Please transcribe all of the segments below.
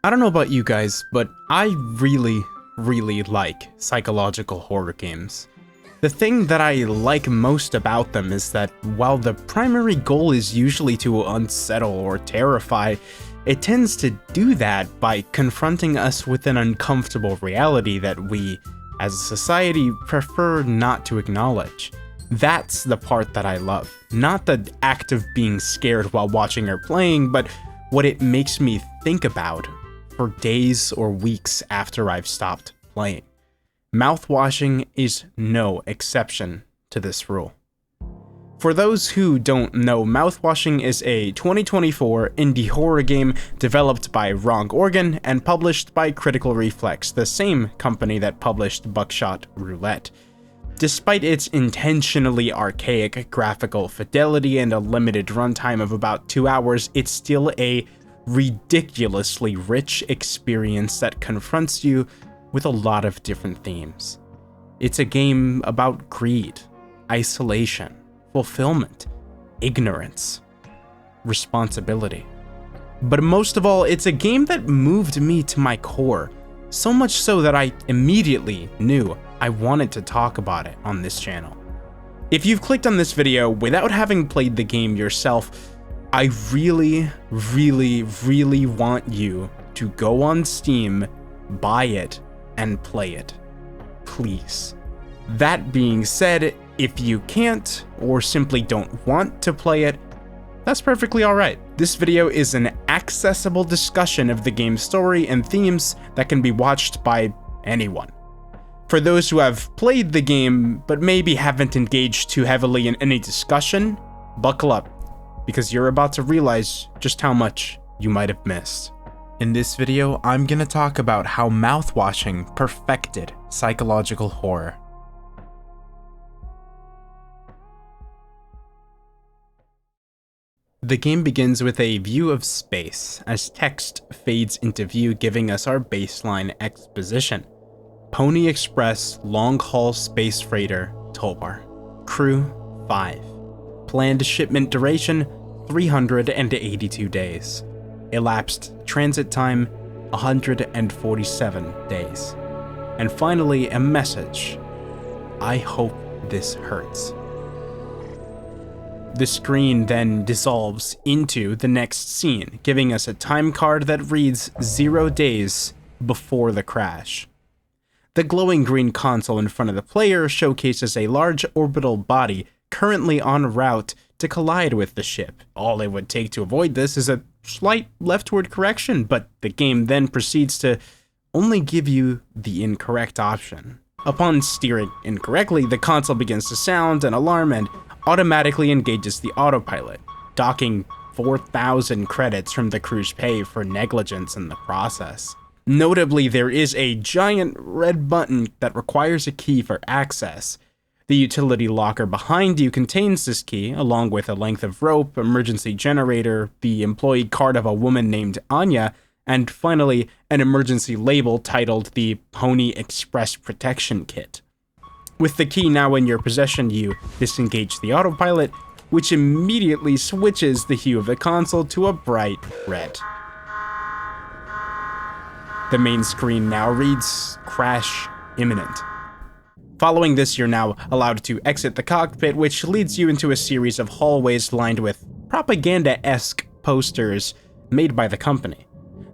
I don't know about you guys, but I really like psychological horror games. The thing that I like most about them is that while the primary goal is usually to unsettle or terrify, it tends to do that by confronting us with an uncomfortable reality that we, as a society, prefer not to acknowledge. That's the part that I love. Not the act of being scared while watching or playing, but what it makes me think about for days or weeks after I've stopped playing. Mouthwashing is no exception to this rule. For those who don't know, Mouthwashing is a 2024 indie horror game developed by Wrong Organ and published by Critical Reflex, the same company that published Buckshot Roulette. Despite its intentionally archaic graphical fidelity and a limited runtime of about 2 hours, it's still a ridiculously rich experience that confronts you with a lot of different themes. It's a game about greed, isolation, fulfillment, ignorance, responsibility. But most of all, it's a game that moved me to my core, so much so that I immediately knew I wanted to talk about it on this channel. If you've clicked on this video without having played the game yourself, I really want you to go on Steam, buy it, and play it. Please. That being said, if you can't, or simply don't want to play it, that's perfectly alright. This video is an accessible discussion of the game's story and themes that can be watched by anyone. For those who have played the game, but maybe haven't engaged too heavily in any discussion, buckle up, because you're about to realize just how much you might have missed. In this video, I'm gonna talk about how Mouthwashing perfected psychological horror. The game begins with a view of space, as text fades into view, giving us our baseline exposition. Pony Express long-haul space freighter Tobar. Crew 5. Planned shipment duration 382 days. Elapsed transit time 147 days. And finally, a message. I hope this hurts. The screen then dissolves into the next scene, giving us a time card that reads 0 days before the crash. The glowing green console in front of the player showcases a large orbital body currently en route to collide with the ship. All it would take to avoid this is a slight leftward correction, but the game then proceeds to only give you the incorrect option. Upon steering incorrectly, the console begins to sound an alarm and automatically engages the autopilot, docking 4,000 credits from the crew's pay for negligence in the process. Notably, there is a giant red button that requires a key for access. The utility locker behind you contains this key, along with a length of rope, emergency generator, the employee card of a woman named Anya, and finally, an emergency label titled the Pony Express Protection Kit. With the key now in your possession, you disengage the autopilot, which immediately switches the hue of the console to a bright red. The main screen now reads, "Crash imminent." Following this, you're now allowed to exit the cockpit, which leads you into a series of hallways lined with propaganda-esque posters made by the company.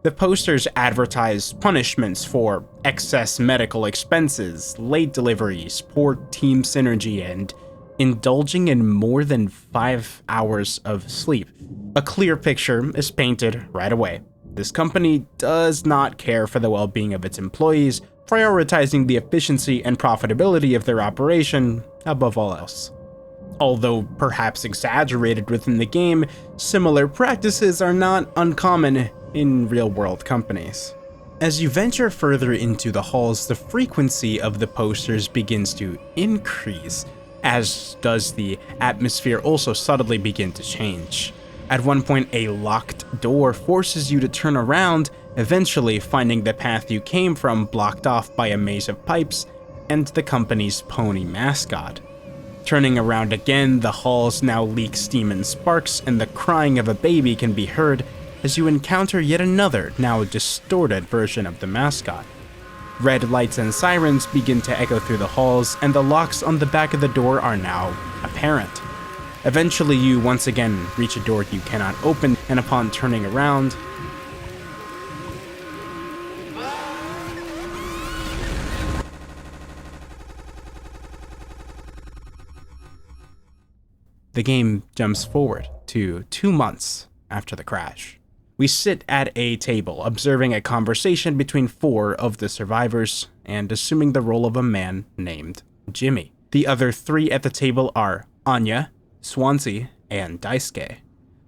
The posters advertise punishments for excess medical expenses, late deliveries, poor team synergy, and indulging in more than 5 hours of sleep. A clear picture is painted right away. This company does not care for the well-being of its employees, prioritizing the efficiency and profitability of their operation above all else. Although perhaps exaggerated within the game, similar practices are not uncommon in real-world companies. As you venture further into the halls, the frequency of the posters begins to increase, as does the atmosphere also subtly begin to change. At one point, a locked door forces you to turn around, eventually finding the path you came from blocked off by a maze of pipes and the company's pony mascot. Turning around again, the halls now leak steam and sparks, and the crying of a baby can be heard as you encounter yet another, now distorted version of the mascot. Red lights and sirens begin to echo through the halls, and the locks on the back of the door are now apparent. Eventually, you once again reach a door you cannot open, and upon turning around, the game jumps forward to 2 months after the crash. We sit at a table, observing a conversation between 4 of the survivors, and assuming the role of a man named Jimmy. The other 3 at the table are Anya, Swansea, and Daisuke.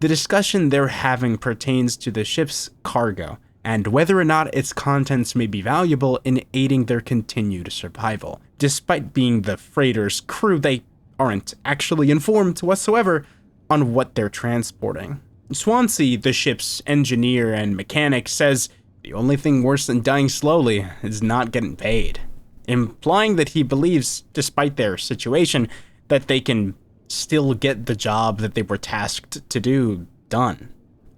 The discussion they're having pertains to the ship's cargo, and whether or not its contents may be valuable in aiding their continued survival. Despite being the freighter's crew, they aren't actually informed whatsoever on what they're transporting. Swansea, the ship's engineer and mechanic, says the only thing worse than dying slowly is not getting paid, implying that he believes, despite their situation, that they can still get the job that they were tasked to do done.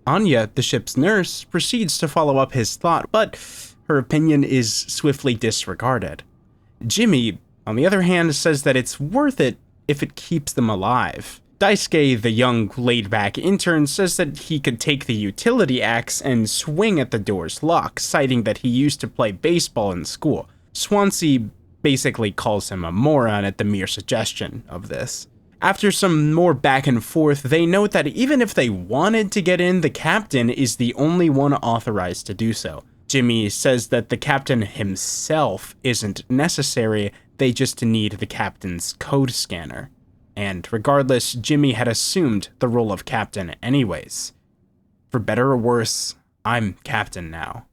Anya, the ship's nurse, proceeds to follow up his thought, but her opinion is swiftly disregarded. Jimmy, on the other hand, says that it's worth it if it keeps them alive. Daisuke, the young, laid-back intern, says that he could take the utility axe and swing at the door's lock, citing that he used to play baseball in school. Swansea basically calls him a moron at the mere suggestion of this. After some more back and forth, they note that even if they wanted to get in, the captain is the only one authorized to do so. Jimmy says that the captain himself isn't necessary, they just need the captain's code scanner. And regardless, Jimmy had assumed the role of captain anyways. For better or worse, I'm captain now.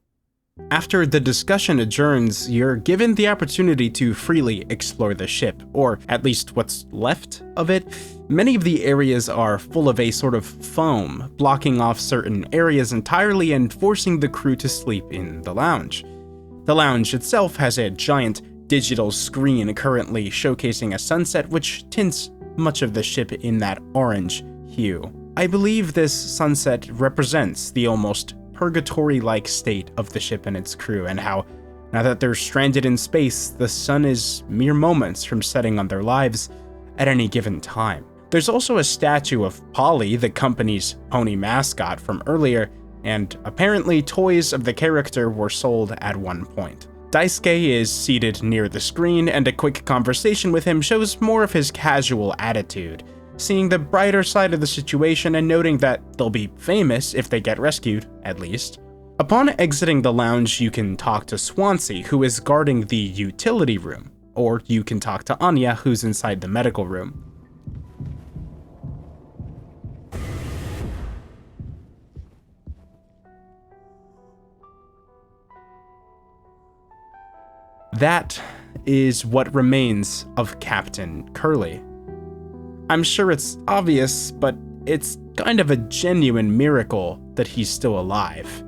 After the discussion adjourns, you're given the opportunity to freely explore the ship, or at least what's left of it. Many of the areas are full of a sort of foam, blocking off certain areas entirely and forcing the crew to sleep in the lounge. The lounge itself has a giant digital screen currently showcasing a sunset which tints much of the ship in that orange hue. I believe this sunset represents the almost purgatory-like state of the ship and its crew, and how, now that they're stranded in space, the sun is mere moments from setting on their lives at any given time. There's also a statue of Polly, the company's pony mascot from earlier, and apparently toys of the character were sold at one point. Daisuke is seated near the screen, and a quick conversation with him shows more of his casual attitude, seeing the brighter side of the situation and noting that they'll be famous if they get rescued, at least. Upon exiting the lounge, you can talk to Swansea, who is guarding the utility room, or you can talk to Anya, who's inside the medical room. That is what remains of Captain Curly. I'm sure it's obvious, but it's kind of a genuine miracle that he's still alive.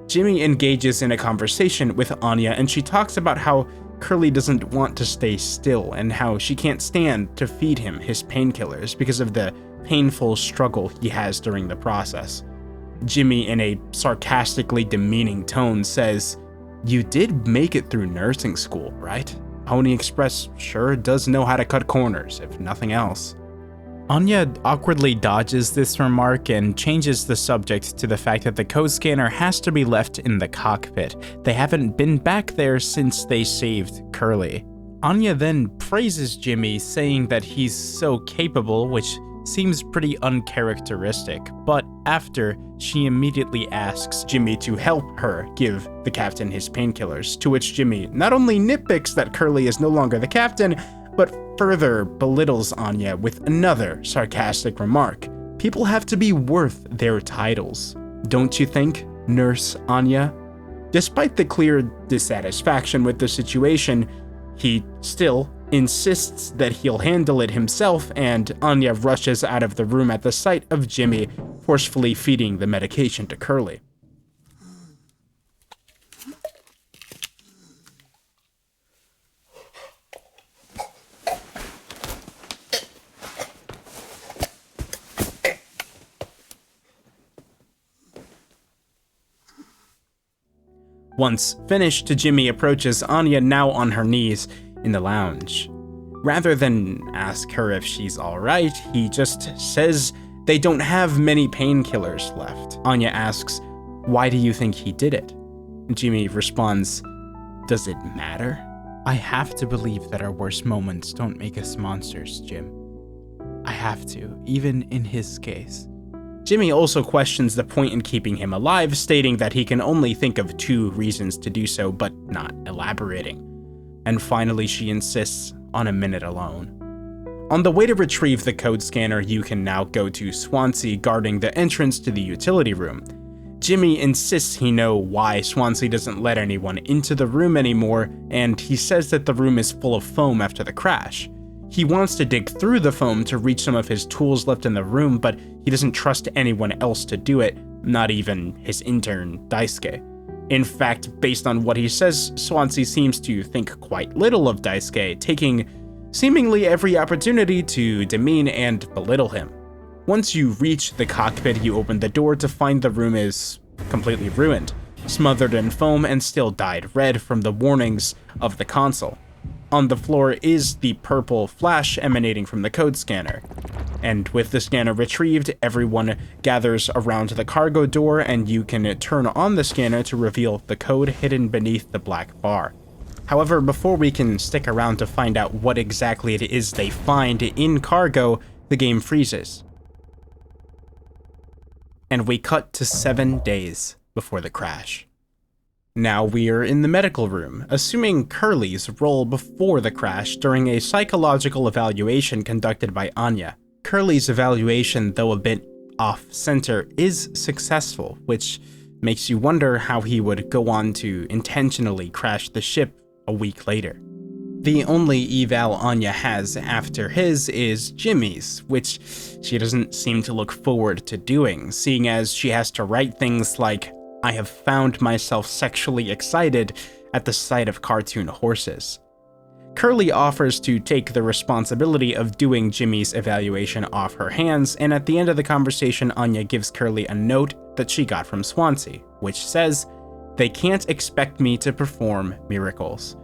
Jimmy engages in a conversation with Anya, and she talks about how Curly doesn't want to stay still and how she can't stand to feed him his painkillers because of the painful struggle he has during the process. Jimmy, in a sarcastically demeaning tone, says, "You did make it through nursing school, right? Pony Express sure does know how to cut corners, if nothing else." Anya awkwardly dodges this remark and changes the subject to the fact that the code scanner has to be left in the cockpit. They haven't been back there since they saved Curly. Anya then praises Jimmy, saying that he's so capable, which seems pretty uncharacteristic, but after, she immediately asks Jimmy to help her give the captain his painkillers, to which Jimmy not only nitpicks that Curly is no longer the captain, but further belittles Anya with another sarcastic remark. People have to be worth their titles, don't you think, Nurse Anya? Despite the clear dissatisfaction with the situation, he still insists that he'll handle it himself, and Anya rushes out of the room at the sight of Jimmy forcefully feeding the medication to Curly. Once finished, Jimmy approaches Anya, now on her knees in the lounge. Rather than ask her if she's alright, he just says they don't have many painkillers left. Anya asks, "Why do you think he did it?" Jimmy responds, "Does it matter? I have to believe that our worst moments don't make us monsters, Jim. I have to, even in his case." Jimmy also questions the point in keeping him alive, stating that he can only think of 2 reasons to do so, but not elaborating. And finally, she insists on a minute alone. On the way to retrieve the code scanner, you can now go to Swansea guarding the entrance to the utility room. Jimmy insists he know why Swansea doesn't let anyone into the room anymore, and he says that the room is full of foam after the crash. He wants to dig through the foam to reach some of his tools left in the room, but he doesn't trust anyone else to do it, not even his intern, Daisuke. In fact, based on what he says, Swansea seems to think quite little of Daisuke, taking seemingly every opportunity to demean and belittle him. Once you reach the cockpit, you open the door to find the room is completely ruined, smothered in foam and still dyed red from the warnings of the console. On the floor is the purple flash emanating from the code scanner. And with the scanner retrieved, everyone gathers around the cargo door and you can turn on the scanner to reveal the code hidden beneath the black bar. However, before we can stick around to find out what exactly it is they find in cargo, the game freezes. And we cut to 7 days before the crash. Now we are in the medical room, assuming Curly's role before the crash during a psychological evaluation conducted by Anya. Curly's evaluation, though a bit off-center, is successful, which makes you wonder how he would go on to intentionally crash the ship a week later. The only eval Anya has after his is Jimmy's, which she doesn't seem to look forward to doing, seeing as she has to write things like, "I have found myself sexually excited at the sight of cartoon horses." Curly offers to take the responsibility of doing Jimmy's evaluation off her hands, and at the end of the conversation, Anya gives Curly a note that she got from Swansea, which says, "They can't expect me to perform miracles."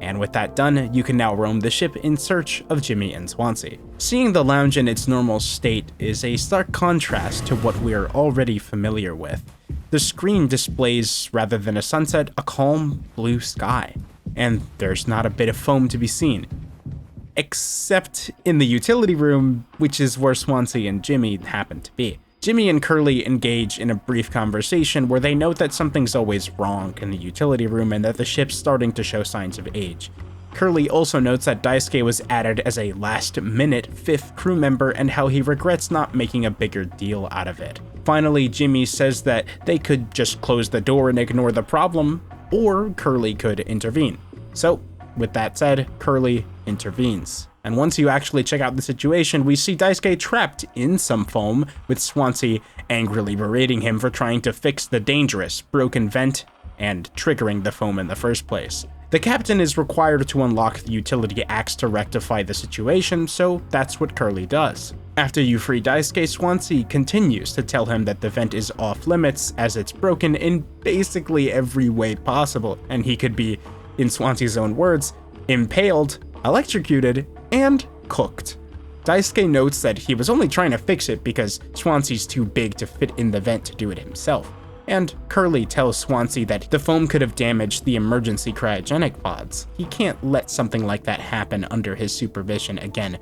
And with that done, you can now roam the ship in search of Jimmy and Swansea. Seeing the lounge in its normal state is a stark contrast to what we are already familiar with. The screen displays, rather than a sunset, a calm blue sky, and there's not a bit of foam to be seen. Except in the utility room, which is where Swansea and Jimmy happen to be. Jimmy and Curly engage in a brief conversation where they note that something's always wrong in the utility room and that the ship's starting to show signs of age. Curly also notes that Daisuke was added as a last-minute 5th crew member and how he regrets not making a bigger deal out of it. Finally, Jimmy says that they could just close the door and ignore the problem, or Curly could intervene. So, with that said, Curly intervenes. And once you actually check out the situation, we see Daisuke trapped in some foam, with Swansea angrily berating him for trying to fix the dangerous, broken vent and triggering the foam in the first place. The captain is required to unlock the utility axe to rectify the situation, so that's what Curly does. After you free Daisuke, Swansea continues to tell him that the vent is off limits as it's broken in basically every way possible, and he could be, in Swansea's own words, impaled, electrocuted, and cooked. Daisuke notes that he was only trying to fix it because Swansea's too big to fit in the vent to do it himself. And Curly tells Swansea that the foam could have damaged the emergency cryogenic pods. He can't let something like that happen under his supervision again.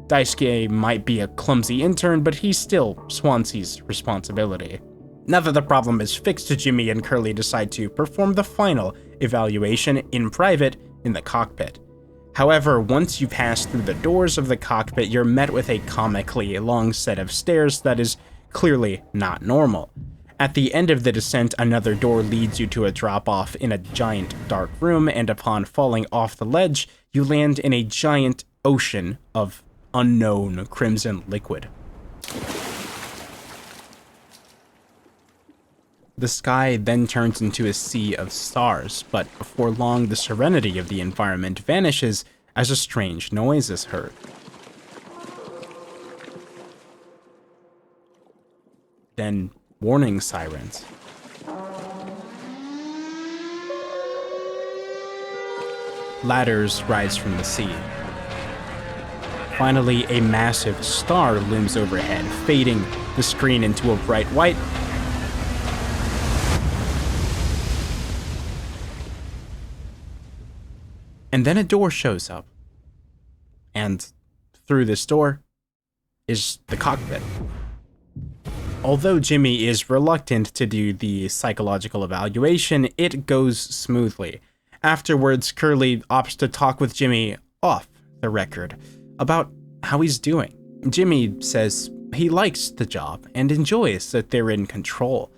Daisuke might be a clumsy intern, but he's still Swansea's responsibility. Now that the problem is fixed, Jimmy and Curly decide to perform the final evaluation in private in the cockpit. However, once you pass through the doors of the cockpit, you're met with a comically long set of stairs that is clearly not normal. At the end of the descent, another door leads you to a drop-off in a giant dark room, and upon falling off the ledge, you land in a giant ocean of unknown crimson liquid. The sky then turns into a sea of stars, but before long the serenity of the environment vanishes as a strange noise is heard. Then warning sirens. ladders rise from the sea. Finally, a massive star looms overhead, fading the screen into a bright white. And then a door shows up. And through this door is the cockpit. Although Jimmy is reluctant to do the psychological evaluation, it goes smoothly. Afterwards, Curly opts to talk with Jimmy off the record about how he's doing. Jimmy says he likes the job and enjoys that they're in control.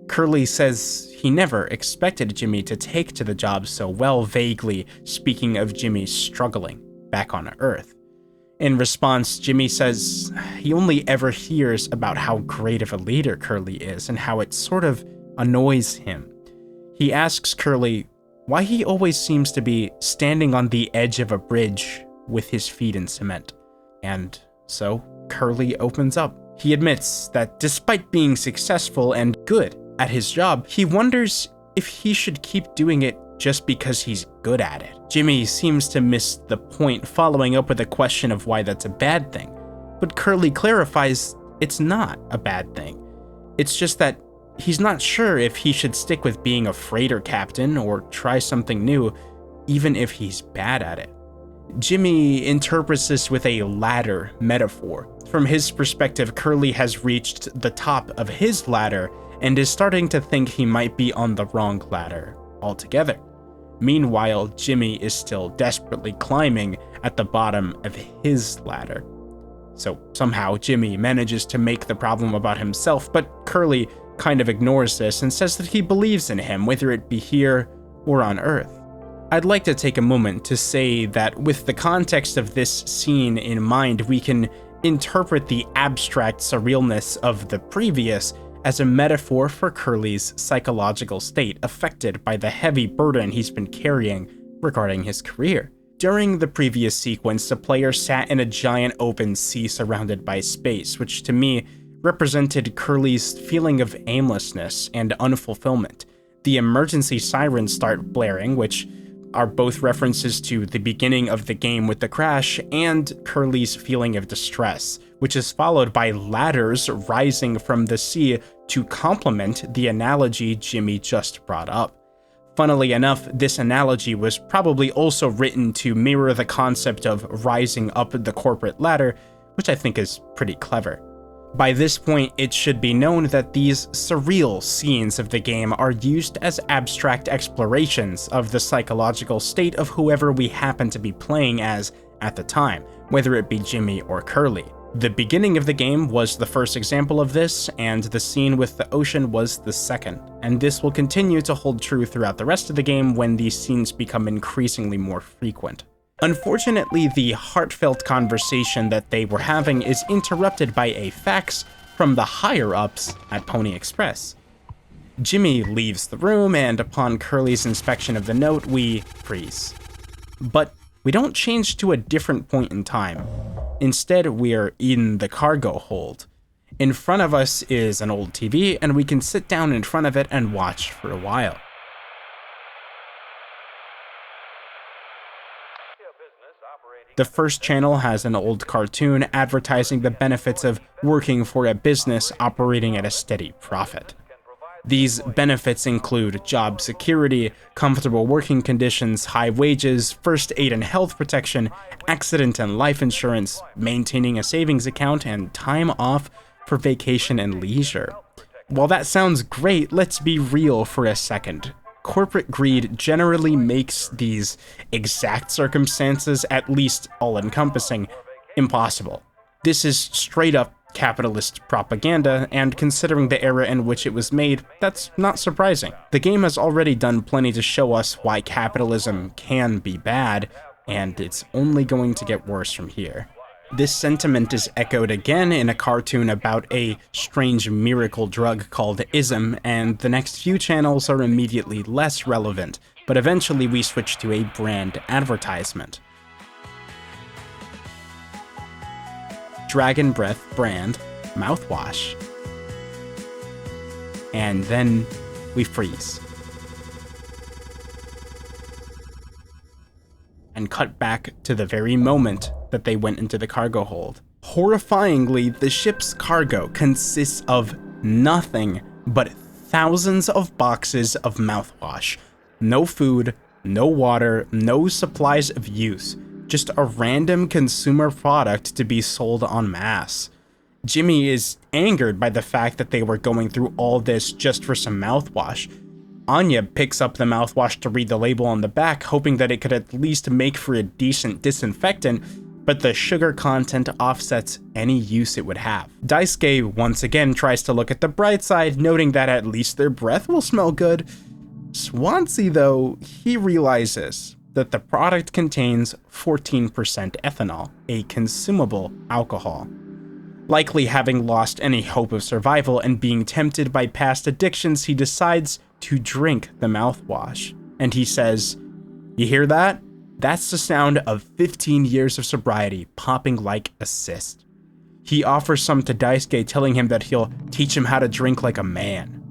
Curly says he never expected Jimmy to take to the job so well, vaguely speaking of Jimmy struggling back on Earth. In response, Jimmy says he only ever hears about how great of a leader Curly is and how it sort of annoys him. He asks Curly why he always seems to be standing on the edge of a bridge with his feet in cement. And so Curly opens up. He admits that despite being successful and good at his job, he wonders if he should keep doing it just because he's good at it. Jimmy seems to miss the point, following up with a question of why that's a bad thing. But Curly clarifies it's not a bad thing. It's just that he's not sure if he should stick with being a freighter captain or try something new, even if he's bad at it. Jimmy interprets this with a ladder metaphor. From his perspective, Curly has reached the top of his ladder and is starting to think he might be on the wrong ladder altogether. Meanwhile, Jimmy is still desperately climbing at the bottom of his ladder. So somehow Jimmy manages to make the problem about himself, but Curly kind of ignores this and says that he believes in him, whether it be here or on Earth. I'd like to take a moment to say that with the context of this scene in mind, we can interpret the abstract surrealness of the previous as a metaphor for Curly's psychological state affected by the heavy burden he's been carrying regarding his career. During the previous sequence, the player sat in a giant open sea surrounded by space, which to me represented Curly's feeling of aimlessness and unfulfillment. The emergency sirens start blaring, which are both references to the beginning of the game with the crash and Curly's feeling of distress, which is followed by ladders rising from the sea to complement the analogy Jimmy just brought up. Funnily enough, this analogy was probably also written to mirror the concept of rising up the corporate ladder, which I think is pretty clever. By this point, it should be known that these surreal scenes of the game are used as abstract explorations of the psychological state of whoever we happen to be playing as at the time, whether it be Jimmy or Curly. The beginning of the game was the first example of this, and the scene with the ocean was the second, and this will continue to hold true throughout the rest of the game when these scenes become increasingly more frequent. Unfortunately, the heartfelt conversation that they were having is interrupted by a fax from the higher-ups at Pony Express. Jimmy leaves the room, and upon Curly's inspection of the note, we freeze. But we don't change to a different point in time. Instead, we're in the cargo hold. In front of us is an old TV, and we can sit down in front of it and watch for a while. The first channel has an old cartoon advertising the benefits of working for a business operating at a steady profit. These benefits include job security, comfortable working conditions, high wages, first aid and health protection, accident and life insurance, maintaining a savings account, and time off for vacation and leisure. While that sounds great, let's be real for a second. Corporate greed generally makes these exact circumstances, at least all-encompassing, impossible. This is straight-up capitalist propaganda, and considering the era in which it was made, that's not surprising. The game has already done plenty to show us why capitalism can be bad, and it's only going to get worse from here. This sentiment is echoed again in a cartoon about a strange miracle drug called ism, and the next few channels are immediately less relevant, but eventually we switch to a brand advertisement. Dragon Breath brand mouthwash. And then we freeze. and cut back to the very moment that they went into the cargo hold. Horrifyingly, the ship's cargo consists of nothing but thousands of boxes of mouthwash. No food, no water, no supplies of use, just a random consumer product to be sold en masse. Jimmy is angered by the fact that they were going through all this just for some mouthwash. Anya picks up the mouthwash to read the label on the back, hoping that it could at least make for a decent disinfectant, but the sugar content offsets any use it would have. Daisuke once again tries to look at the bright side, noting that at least their breath will smell good. Swansea, though, he realizes that the product contains 14% ethanol, a consumable alcohol. Likely having lost any hope of survival and being tempted by past addictions, he decides to drink the mouthwash. And he says, "You hear that? That's the sound of 15 years of sobriety popping like a cyst." He offers some to Daisuke, telling him that he'll teach him how to drink like a man.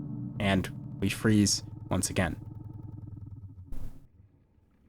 And we freeze once again.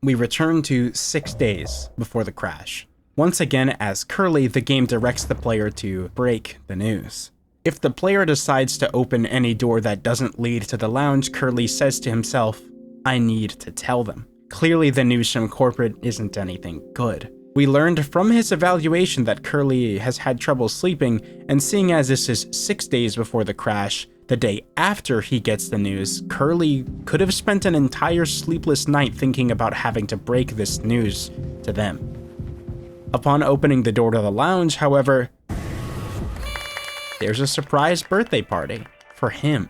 We return to 6 days before the crash. Once again, as Curly, the game directs the player to break the news. If the player decides to open any door that doesn't lead to the lounge, Curly says to himself, "I need to tell them." Clearly, the news from corporate isn't anything good. We learned from his evaluation that Curly has had trouble sleeping, and seeing as this is 6 days before the crash, the day after he gets the news, Curly could have spent an entire sleepless night thinking about having to break this news to them. Upon opening the door to the lounge, however, there's a surprise birthday party for him.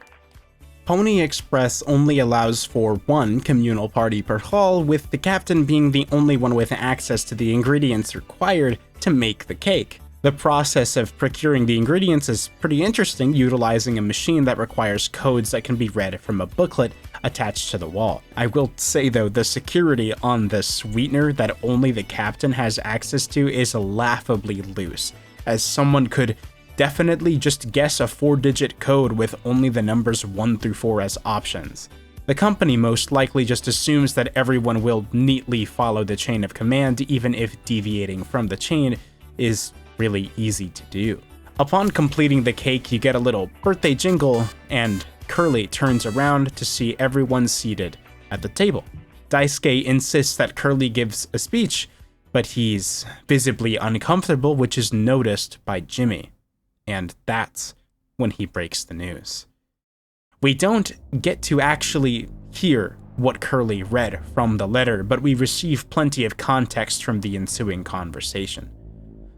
Pony Express only allows for one communal party per hall, with the captain being the only one with access to the ingredients required to make the cake. The process of procuring the ingredients is pretty interesting, utilizing a machine that requires codes that can be read from a booklet attached to the wall. I will say though, the security on the sweetener that only the captain has access to is laughably loose, as someone could definitely just guess a 4-digit code with only the numbers 1 through 4 as options. The company most likely just assumes that everyone will neatly follow the chain of command, even if deviating from the chain is really easy to do. Upon completing the cake, you get a little birthday jingle, and Curly turns around to see everyone seated at the table. Daisuke insists that Curly gives a speech, but he's visibly uncomfortable, which is noticed by Jimmy. And that's when he breaks the news. We don't get to actually hear what Curly read from the letter, but we receive plenty of context from the ensuing conversation.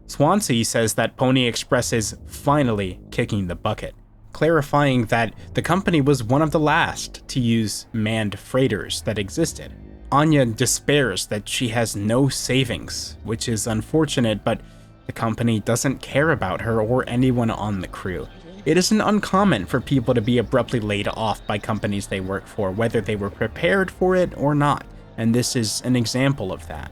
Swansea says that Pony Express is finally kicking the bucket, clarifying that the company was one of the last to use manned freighters that existed. Anya despairs that she has no savings, which is unfortunate, but the company doesn't care about her or anyone on the crew. It isn't uncommon for people to be abruptly laid off by companies they work for, whether they were prepared for it or not, and this is an example of that.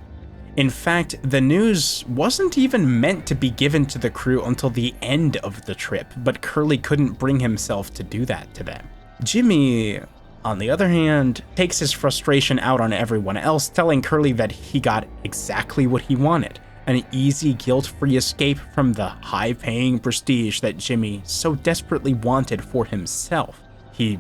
In fact, the news wasn't even meant to be given to the crew until the end of the trip, but Curly couldn't bring himself to do that to them. Jimmy, on the other hand, takes his frustration out on everyone else, telling Curly that he got exactly what he wanted. An easy, guilt-free escape from the high-paying prestige that Jimmy so desperately wanted for himself. He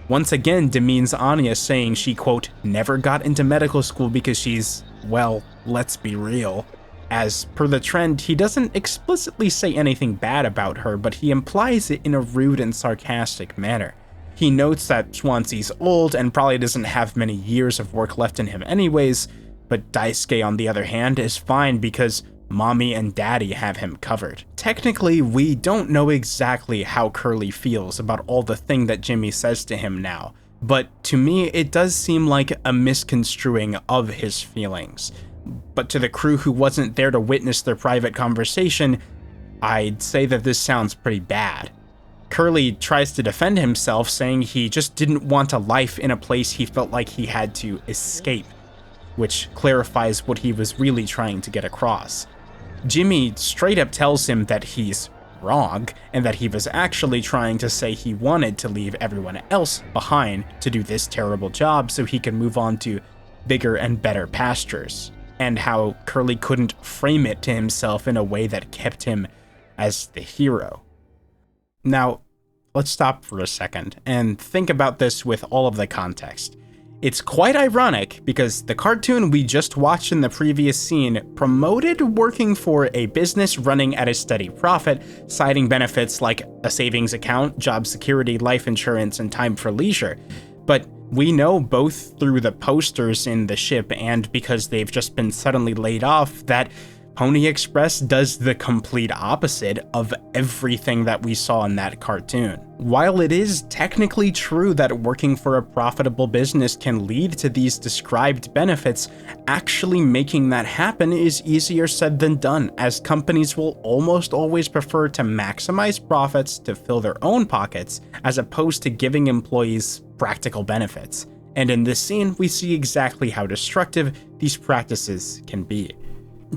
once again demeans Anya, saying she, quote, never got into medical school because she's, well, let's be real. As per the trend, he doesn't explicitly say anything bad about her, but he implies it in a rude and sarcastic manner. He notes that Swansea's old and probably doesn't have many years of work left in him anyways, but Daisuke, on the other hand, is fine because Mommy and Daddy have him covered. Technically, we don't know exactly how Curly feels about all the thing that Jimmy says to him now, but to me, it does seem like a misconstruing of his feelings. But to the crew who wasn't there to witness their private conversation, I'd say that this sounds pretty bad. Curly tries to defend himself, saying he just didn't want a life in a place he felt like he had to escape, which clarifies what he was really trying to get across. Jimmy straight up tells him that he's wrong, and that he was actually trying to say he wanted to leave everyone else behind to do this terrible job so he could move on to bigger and better pastures. and how Curly couldn't frame it to himself in a way that kept him as the hero. Now, let's stop for a second and think about this with all of the context. It's quite ironic because the cartoon we just watched in the previous scene promoted working for a business running at a steady profit, citing benefits like a savings account, job security, life insurance, and time for leisure. But we know both through the posters in the ship and because they've just been suddenly laid off that Pony Express does the complete opposite of everything that we saw in that cartoon. While it is technically true that working for a profitable business can lead to these described benefits, actually making that happen is easier said than done, as companies will almost always prefer to maximize profits to fill their own pockets, as opposed to giving employees practical benefits. And in this scene, we see exactly how destructive these practices can be.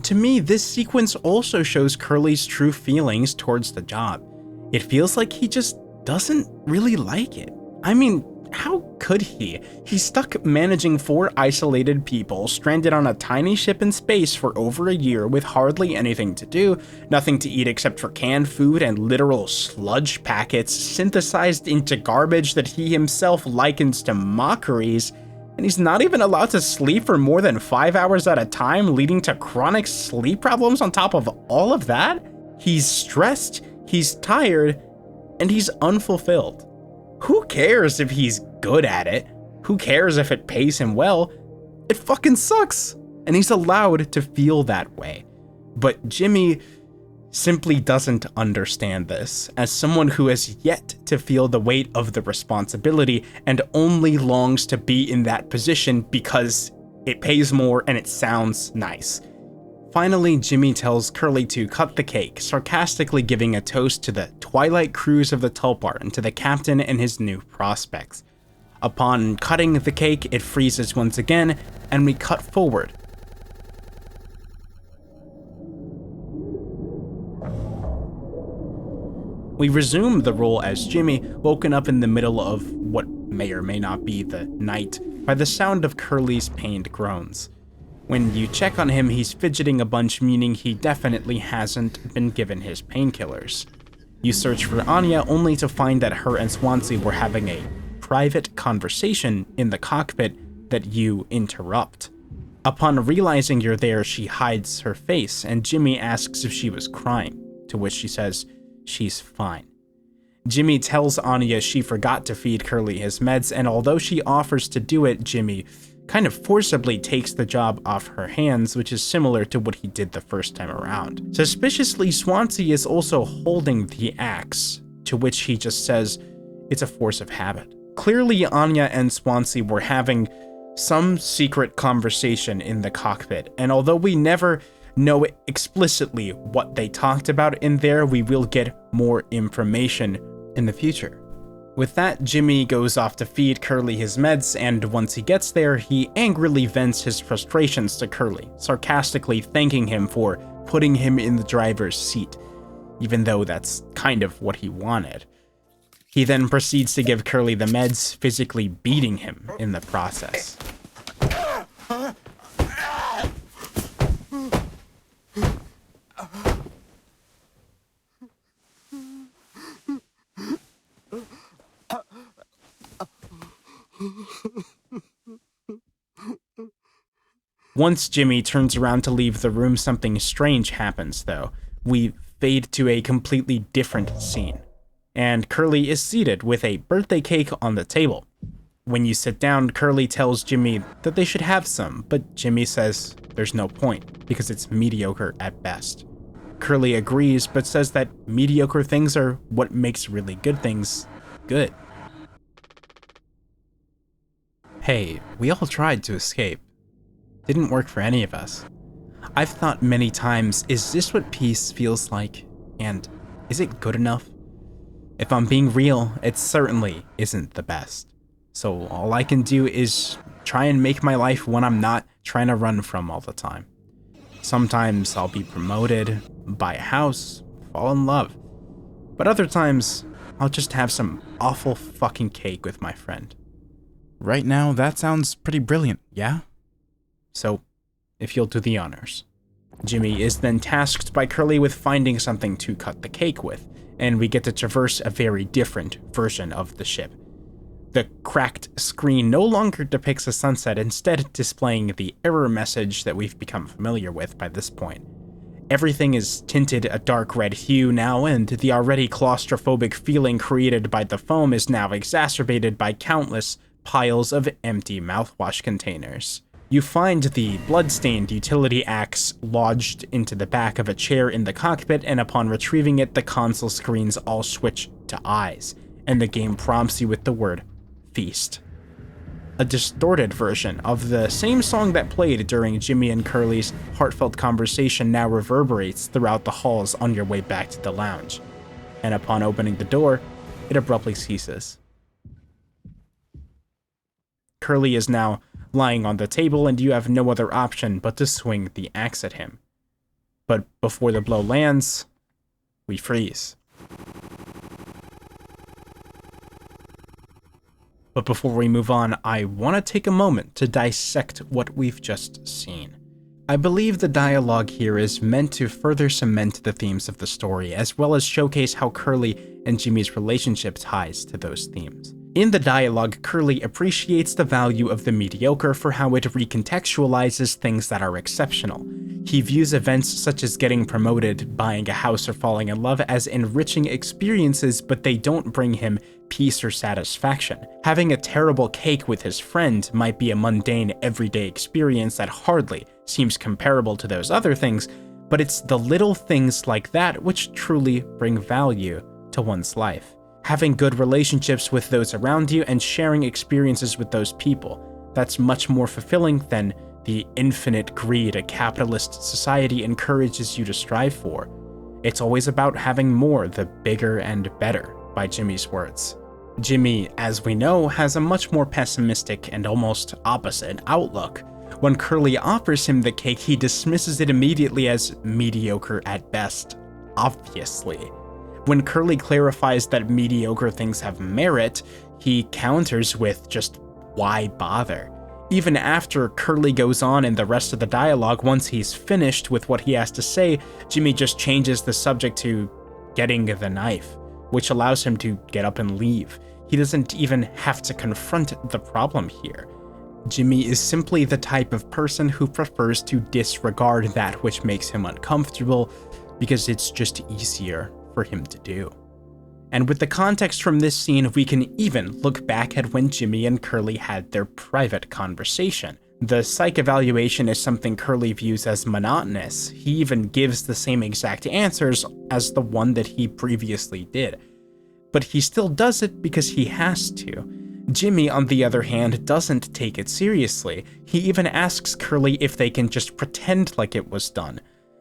To me, this sequence also shows Curly's true feelings towards the job. It feels like he just doesn't really like it. I mean, how could he? He's stuck managing 4 isolated people, stranded on a tiny ship in space for over a year with hardly anything to do, nothing to eat except for canned food and literal sludge packets synthesized into garbage that he himself likens to mockeries. And he's not even allowed to sleep for more than 5 hours at a time, leading to chronic sleep problems on top of all of that? He's stressed, he's tired, and he's unfulfilled. Who cares if he's good at it? Who cares if it pays him well? It fucking sucks, and he's allowed to feel that way. But Jimmy simply doesn't understand this, as someone who has yet to feel the weight of the responsibility and only longs to be in that position because it pays more and it sounds nice. Finally, Jimmy tells Curly to cut the cake, sarcastically giving a toast to the twilight cruise of the Tulpar and to the captain and his new prospects. Upon cutting the cake, it freezes once again, and we cut forward. We resume the role as Jimmy, woken up in the middle of what may or may not be the night by the sound of Curly's pained groans. When you check on him, he's fidgeting a bunch, meaning he definitely hasn't been given his painkillers. You search for Anya only to find that her and Swansea were having a private conversation in the cockpit that you interrupt. Upon realizing you're there, she hides her face, and Jimmy asks if she was crying, to which she says she's fine. Jimmy tells Anya she forgot to feed Curly his meds, and although she offers to do it, Jimmy kind of forcibly takes the job off her hands, which is similar to what he did the first time around. Suspiciously, Swansea is also holding the axe, to which he just says it's a force of habit. Clearly, Anya and Swansea were having some secret conversation in the cockpit, and although we never know explicitly what they talked about in there, we will get more information in the future. With that, Jimmy goes off to feed Curly his meds, and once he gets there, he angrily vents his frustrations to Curly, sarcastically thanking him for putting him in the driver's seat, even though that's kind of what he wanted. He then proceeds to give Curly the meds, physically beating him in the process. Once Jimmy turns around to leave the room, something strange happens, though. We fade to a completely different scene, and Curly is seated with a birthday cake on the table. When you sit down, Curly tells Jimmy that they should have some, but Jimmy says there's no point, because it's mediocre at best. Curly agrees, but says that mediocre things are what makes really good things good. Hey, we all tried to escape. Didn't work for any of us. I've thought many times, is this what peace feels like? And is it good enough? If I'm being real, it certainly isn't the best. So all I can do is try and make my life one I'm not trying to run from all the time. Sometimes I'll be promoted, buy a house, fall in love. But other times, I'll just have some awful fucking cake with my friend. Right now, that sounds pretty brilliant, yeah? So, if you'll do the honors. Jimmy is then tasked by Curly with finding something to cut the cake with, and we get to traverse a very different version of the ship. The cracked screen no longer depicts a sunset, instead displaying the error message that we've become familiar with by this point. Everything is tinted a dark red hue now, and the already claustrophobic feeling created by the foam is now exacerbated by countless piles of empty mouthwash containers. You find the blood-stained utility axe lodged into the back of a chair in the cockpit, and upon retrieving it, the console screens all switch to eyes, and the game prompts you with the word feast. A distorted version of the same song that played during Jimmy and Curly's heartfelt conversation now reverberates throughout the halls on your way back to the lounge, and upon opening the door, it abruptly ceases. Curly is now lying on the table, and you have no other option but to swing the axe at him. But before the blow lands, we freeze. But before we move on, I want to take a moment to dissect what we've just seen. I believe the dialogue here is meant to further cement the themes of the story, as well as showcase how Curly and Jimmy's relationship ties to those themes. In the dialogue, Curly appreciates the value of the mediocre for how it recontextualizes things that are exceptional. He views events such as getting promoted, buying a house, or falling in love as enriching experiences, but they don't bring him peace or satisfaction. Having a terrible cake with his friend might be a mundane, everyday experience that hardly seems comparable to those other things, but it's the little things like that which truly bring value to one's life. Having good relationships with those around you and sharing experiences with those people, that's much more fulfilling than the infinite greed a capitalist society encourages you to strive for. It's always about having more, the bigger and better, by Jimmy's words. Jimmy, as we know, has a much more pessimistic and almost opposite outlook. When Curly offers him the cake, he dismisses it immediately as mediocre at best, obviously. When Curly clarifies that mediocre things have merit, he counters with just, why bother? Even after Curly goes on in the rest of the dialogue, once he's finished with what he has to say, Jimmy just changes the subject to getting the knife, which allows him to get up and leave. He doesn't even have to confront the problem here. Jimmy is simply the type of person who prefers to disregard that which makes him uncomfortable because it's just easier for him to do. And with the context from this scene, we can even look back at when Jimmy and Curly had their private conversation. The psych evaluation is something Curly views as monotonous. He even gives the same exact answers as the one that he previously did. But he still does it because he has to. Jimmy, on the other hand, doesn't take it seriously. He even asks Curly if they can just pretend like it was done.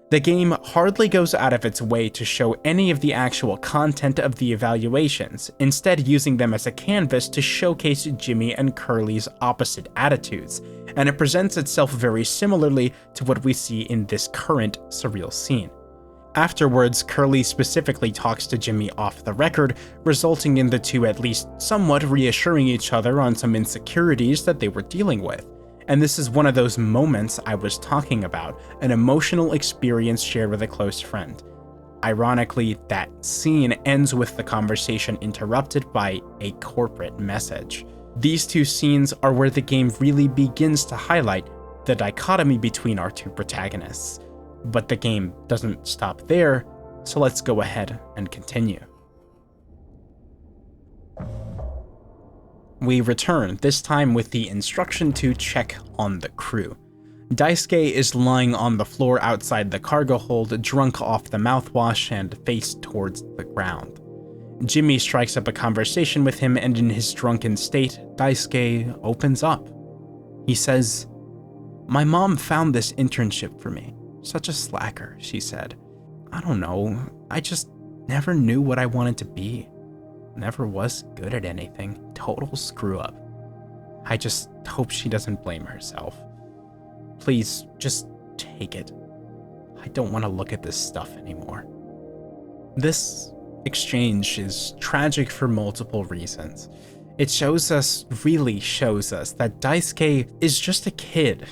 The game hardly goes out of its way to show any of the actual content of the evaluations, instead using them as a canvas to showcase Jimmy and Curly's opposite attitudes, and it presents itself very similarly to what we see in this current surreal scene. Afterwards, Curly specifically talks to Jimmy off the record, resulting in the two at least somewhat reassuring each other on some insecurities that they were dealing with. And this is one of those moments I was talking about, an emotional experience shared with a close friend. Ironically, that scene ends with the conversation interrupted by a corporate message. These two scenes are where the game really begins to highlight the dichotomy between our two protagonists. But the game doesn't stop there, so let's go ahead and continue. We return, this time with the instruction to check on the crew. Daisuke is lying on the floor outside the cargo hold, drunk off the mouthwash and face towards the ground. Jimmy strikes up a conversation with him, and in his drunken state, Daisuke opens up. He says, "My mom found this internship for me. Such a slacker," she said. "I don't know, I just never knew what I wanted to be. Never was good at anything. Total screw up. I just hope she doesn't blame herself. Please, just take it. I don't want to look at this stuff anymore." This exchange is tragic for multiple reasons. It really shows us that Daisuke is just a kid,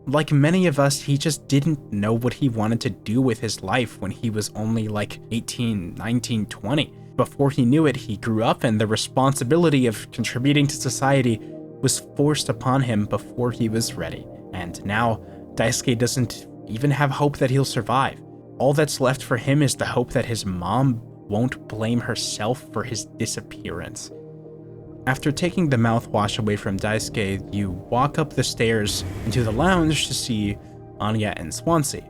like many of us, he just didn't know what he wanted to do with his life when he was only like 18, 19, 20. Before he knew it, he grew up and the responsibility of contributing to society was forced upon him before he was ready. And now, Daisuke doesn't even have hope that he'll survive. All that's left for him is the hope that his mom won't blame herself for his disappearance. After taking the mouthwash away from Daisuke, you walk up the stairs into the lounge to see Anya and Swansea.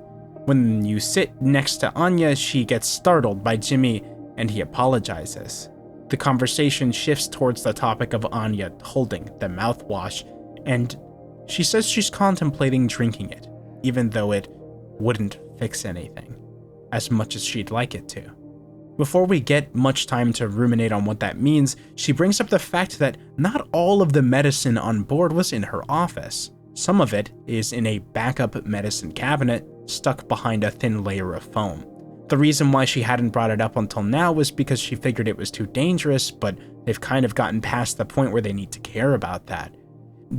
When you sit next to Anya, she gets startled by Jimmy and he apologizes. The conversation shifts towards the topic of Anya holding the mouthwash, and she says she's contemplating drinking it, even though it wouldn't fix anything, as much as she'd like it to. Before we get much time to ruminate on what that means, she brings up the fact that not all of the medicine on board was in her office. Some of it is in a backup medicine cabinet stuck behind a thin layer of foam. The reason why she hadn't brought it up until now was because she figured it was too dangerous, but they've kind of gotten past the point where they need to care about that.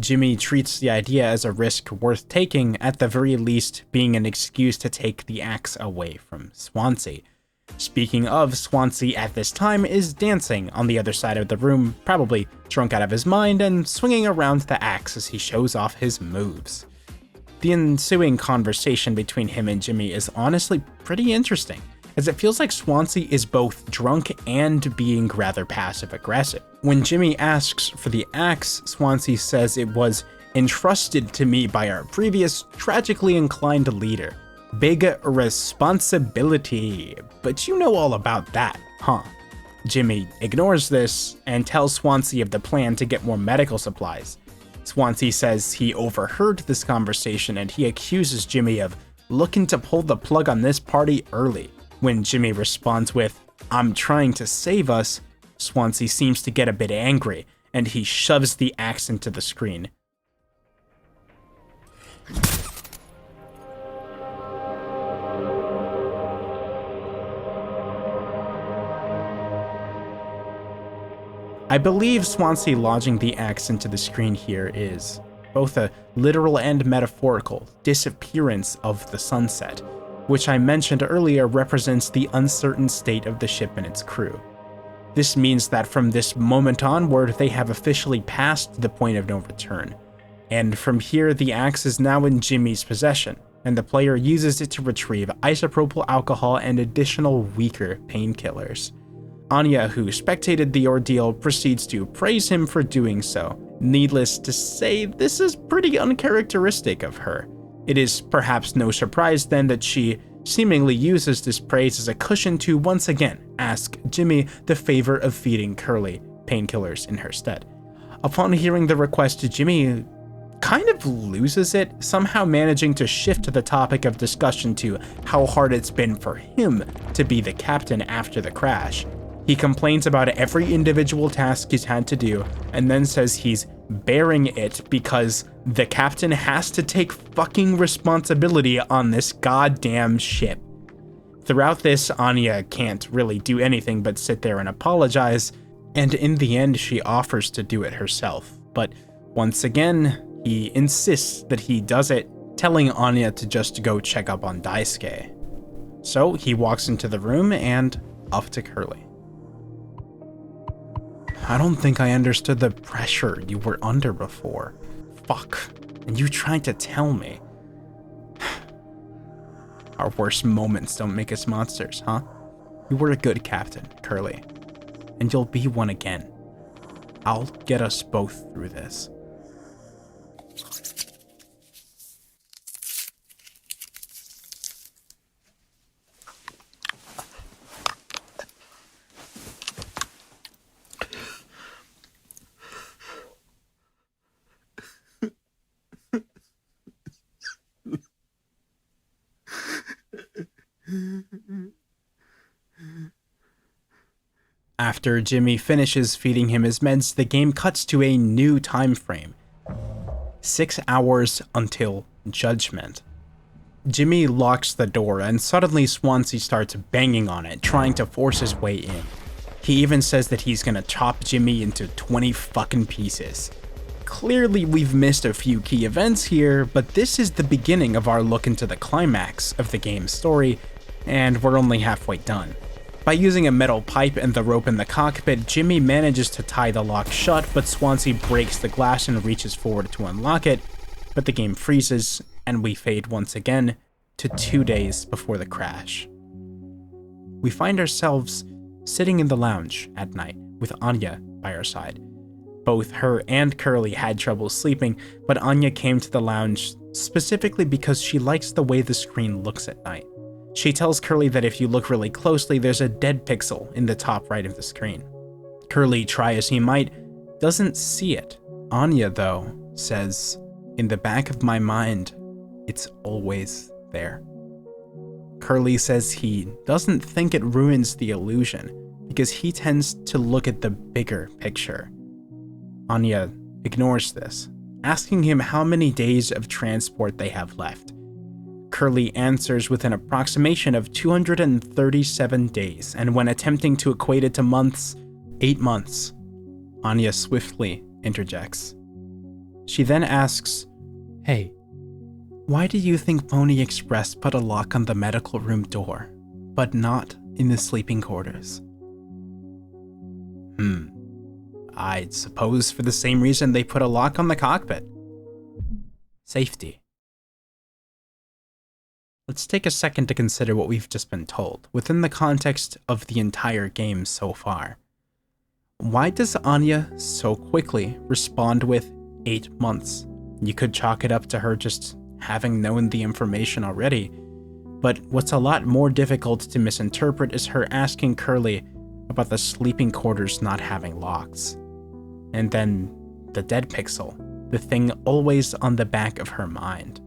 Jimmy treats the idea as a risk worth taking, at the very least being an excuse to take the axe away from Swansea. Speaking of, Swansea at this time is dancing on the other side of the room, probably drunk out of his mind, and swinging around the axe as he shows off his moves. The ensuing conversation between him and Jimmy is honestly pretty interesting, as it feels like Swansea is both drunk and being rather passive-aggressive. When Jimmy asks for the axe, Swansea says it was entrusted to me by our previous tragically inclined leader. Big responsibility, but you know all about that, huh? Jimmy ignores this and tells Swansea of the plan to get more medical supplies. Swansea says he overheard this conversation and he accuses Jimmy of looking to pull the plug on this party early. When Jimmy responds with, "I'm trying to save us," Swansea seems to get a bit angry and he shoves the axe into the screen. I believe Swansea lodging the axe into the screen here is both a literal and metaphorical disappearance of the sunset, which I mentioned earlier represents the uncertain state of the ship and its crew. This means that from this moment onward, they have officially passed the point of no return, and from here the axe is now in Jimmy's possession, and the player uses it to retrieve isopropyl alcohol and additional weaker painkillers. Anya, who spectated the ordeal, proceeds to praise him for doing so. Needless to say, this is pretty uncharacteristic of her. It is perhaps no surprise then that she seemingly uses this praise as a cushion to once again ask Jimmy the favor of feeding Curly painkillers in her stead. Upon hearing the request, Jimmy kind of loses it, somehow managing to shift the topic of discussion to how hard it's been for him to be the captain after the crash. He complains about every individual task he's had to do, and then says he's bearing it because the captain has to take fucking responsibility on this goddamn ship. Throughout this, Anya can't really do anything but sit there and apologize, and in the end she offers to do it herself. But once again, he insists that he does it, telling Anya to just go check up on Daisuke. So he walks into the room and up to Curly. I don't think I understood the pressure you were under before. Fuck. And you tried to tell me. Our worst moments don't make us monsters, huh? You were a good captain, Curly. And you'll be one again. I'll get us both through this. After Jimmy finishes feeding him his meds, the game cuts to a new time frame. 6 hours until Judgment. Jimmy locks the door and suddenly Swansea starts banging on it, trying to force his way in. He even says that he's gonna chop Jimmy into 20 fucking pieces. Clearly we've missed a few key events here, but this is the beginning of our look into the climax of the game's story, and we're only halfway done. By using a metal pipe and the rope in the cockpit, Jimmy manages to tie the lock shut, but Swansea breaks the glass and reaches forward to unlock it, but the game freezes, and we fade once again to 2 days before the crash. We find ourselves sitting in the lounge at night with Anya by our side. Both her and Curly had trouble sleeping, but Anya came to the lounge specifically because she likes the way the screen looks at night. She tells Curly that if you look really closely, there's a dead pixel in the top right of the screen. Curly, try as he might, doesn't see it. Anya, though, says, "In the back of my mind, it's always there." Curly says he doesn't think it ruins the illusion because he tends to look at the bigger picture. Anya ignores this, asking him how many days of transport they have left. Curly answers with an approximation of 237 days, and when attempting to equate it to months, 8 months. Anya swiftly interjects. She then asks, "Hey, why do you think Pony Express put a lock on the medical room door, but not in the sleeping quarters?" I suppose for the same reason they put a lock on the cockpit. Safety. Let's take a second to consider what we've just been told, within the context of the entire game so far. Why does Anya so quickly respond with 8 months? You could chalk it up to her just having known the information already, but what's a lot more difficult to misinterpret is her asking Curly about the sleeping quarters not having locks. And then the dead pixel, the thing always on the back of her mind.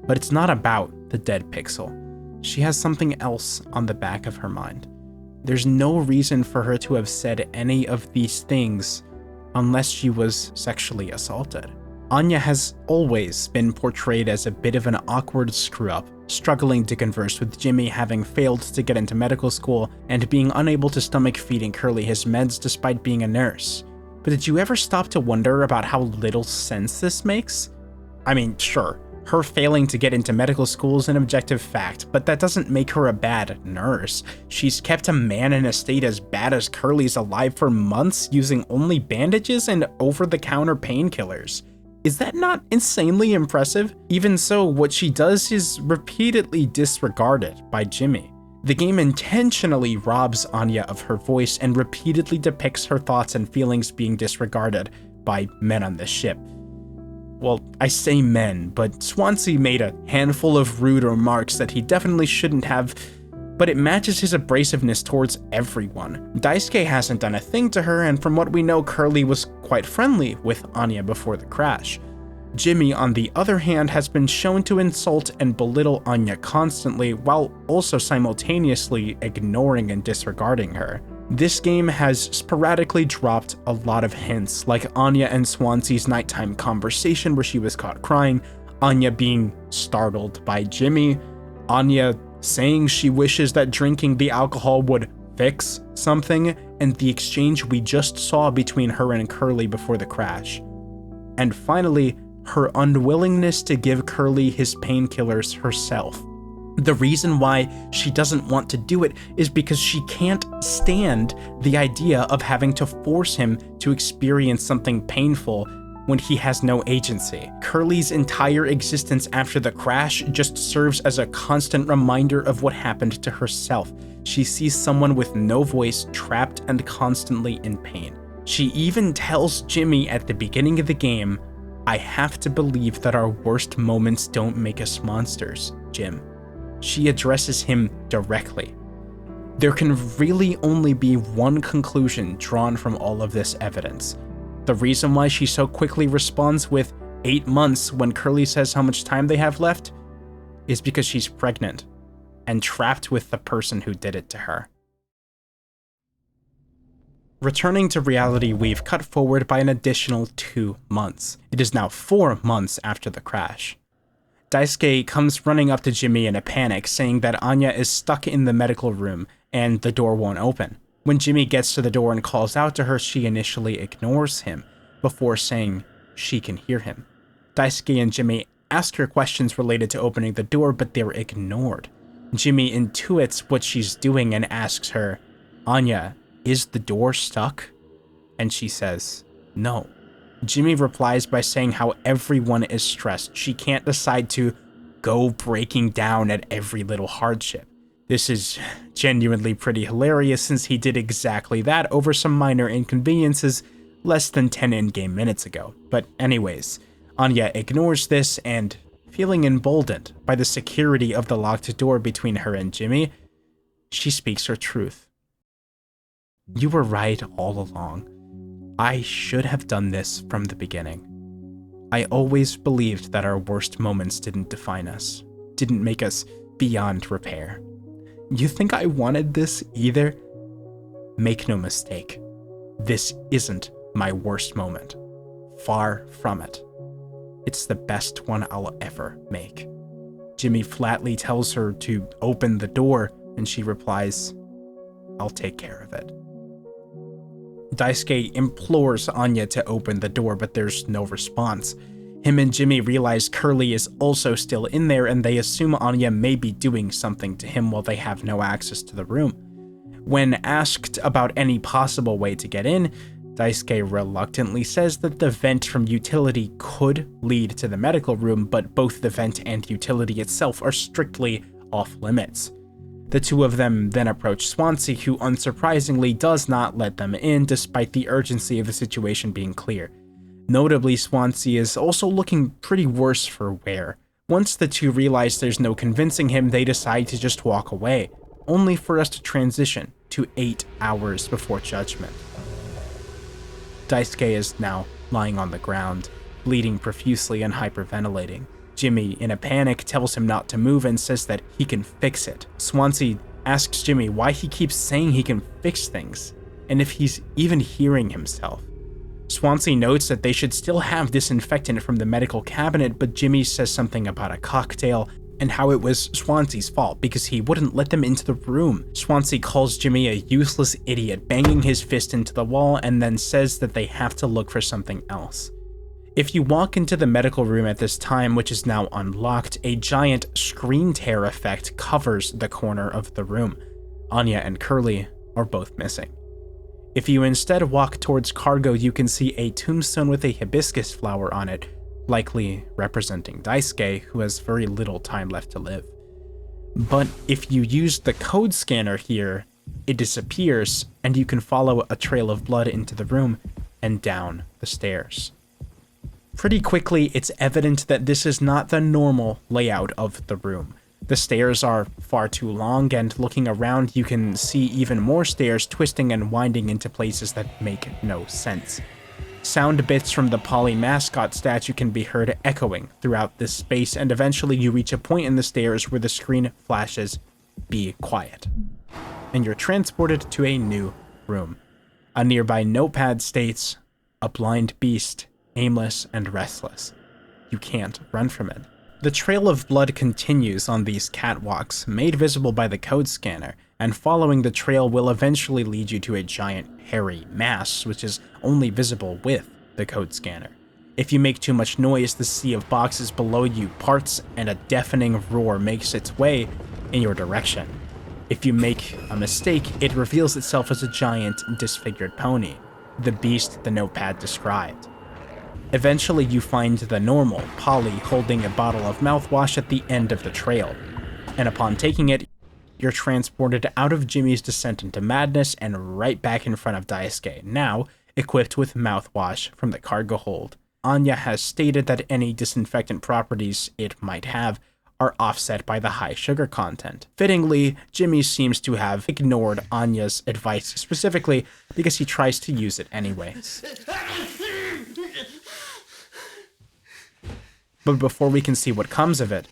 But it's not about the dead pixel. She has something else on the back of her mind. There's no reason for her to have said any of these things unless she was sexually assaulted. Anya has always been portrayed as a bit of an awkward screw-up, struggling to converse with Jimmy, having failed to get into medical school, and being unable to stomach feeding Curly his meds despite being a nurse. But did you ever stop to wonder about how little sense this makes? I mean, sure, her failing to get into medical school is an objective fact, but that doesn't make her a bad nurse. She's kept a man in a state as bad as Curly's alive for months using only bandages and over-the-counter painkillers. Is that not insanely impressive? Even so, what she does is repeatedly disregarded by Jimmy. The game intentionally robs Anya of her voice and repeatedly depicts her thoughts and feelings being disregarded by men on the ship. Well, I say men, but Swansea made a handful of rude remarks that he definitely shouldn't have, but it matches his abrasiveness towards everyone. Daisuke hasn't done a thing to her, and from what we know, Curly was quite friendly with Anya before the crash. Jimmy, on the other hand, has been shown to insult and belittle Anya constantly, while also simultaneously ignoring and disregarding her. This game has sporadically dropped a lot of hints, like Anya and Swansea's nighttime conversation where she was caught crying, Anya being startled by Jimmy, Anya saying she wishes that drinking the alcohol would fix something, and the exchange we just saw between her and Curly before the crash. And finally, her unwillingness to give Curly his painkillers herself. The reason why she doesn't want to do it is because she can't stand the idea of having to force him to experience something painful when he has no agency. Curly's entire existence after the crash just serves as a constant reminder of what happened to herself. She sees someone with no voice, trapped and constantly in pain. She even tells Jimmy at the beginning of the game, "I have to believe that our worst moments don't make us monsters, Jim." She addresses him directly. There can really only be one conclusion drawn from all of this evidence. The reason why she so quickly responds with 8 months when Curly says how much time they have left is because she's pregnant and trapped with the person who did it to her. Returning to reality, we've cut forward by an additional 2 months. It is now 4 months after the crash. Daisuke comes running up to Jimmy in a panic, saying that Anya is stuck in the medical room and the door won't open. When Jimmy gets to the door and calls out to her, she initially ignores him, before saying she can hear him. Daisuke and Jimmy ask her questions related to opening the door, but they're ignored. Jimmy intuits what she's doing and asks her, "Anya, is the door stuck?" And she says, "No." Jimmy replies by saying how everyone is stressed. She can't decide to go breaking down at every little hardship. This is genuinely pretty hilarious since he did exactly that over some minor inconveniences less than 10 in-game minutes ago. But anyways, Anya ignores this and, feeling emboldened by the security of the locked door between her and Jimmy, she speaks her truth. "You were right all along. I should have done this from the beginning. I always believed that our worst moments didn't define us, didn't make us beyond repair. You think I wanted this either? Make no mistake, this isn't my worst moment. Far from it. It's the best one I'll ever make." Jimmy flatly tells her to open the door, and she replies, "I'll take care of it." Daisuke implores Anya to open the door, but there's no response. Him and Jimmy realize Curly is also still in there, and they assume Anya may be doing something to him while they have no access to the room. When asked about any possible way to get in, Daisuke reluctantly says that the vent from utility could lead to the medical room, but both the vent and utility itself are strictly off limits. The two of them then approach Swansea, who unsurprisingly does not let them in despite the urgency of the situation being clear. Notably, Swansea is also looking pretty worse for wear. Once the two realize there's no convincing him, they decide to just walk away, only for us to transition to 8 hours before judgment. Daisuke is now lying on the ground, bleeding profusely and hyperventilating. Jimmy, in a panic, tells him not to move and says that he can fix it. Swansea asks Jimmy why he keeps saying he can fix things, and if he's even hearing himself. Swansea notes that they should still have disinfectant from the medical cabinet, but Jimmy says something about a cocktail and how it was Swansea's fault because he wouldn't let them into the room. Swansea calls Jimmy a useless idiot, banging his fist into the wall, and then says that they have to look for something else. If you walk into the medical room at this time, which is now unlocked, a giant screen tear effect covers the corner of the room. Anya and Curly are both missing. If you instead walk towards cargo, you can see a tombstone with a hibiscus flower on it, likely representing Daisuke, who has very little time left to live. But if you use the code scanner here, it disappears, and you can follow a trail of blood into the room and down the stairs. Pretty quickly, it's evident that this is not the normal layout of the room. The stairs are far too long, and looking around, you can see even more stairs twisting and winding into places that make no sense. Sound bits from the Polly mascot statue can be heard echoing throughout this space, and eventually you reach a point in the stairs where the screen flashes, "Be quiet," and you're transported to a new room. A nearby notepad states, "A blind beast, aimless and restless. You can't run from it." The trail of blood continues on these catwalks, made visible by the code scanner, and following the trail will eventually lead you to a giant hairy mass, which is only visible with the code scanner. If you make too much noise, the sea of boxes below you parts and a deafening roar makes its way in your direction. If you make a mistake, it reveals itself as a giant disfigured pony, the beast the notepad described. Eventually, you find the normal Polly holding a bottle of mouthwash at the end of the trail, and upon taking it, you're transported out of Jimmy's descent into madness and right back in front of Daisuke, now equipped with mouthwash from the cargo hold. Anya has stated that any disinfectant properties it might have are offset by the high sugar content. Fittingly, Jimmy seems to have ignored Anya's advice specifically because he tries to use it anyways. But before we can see what comes of it,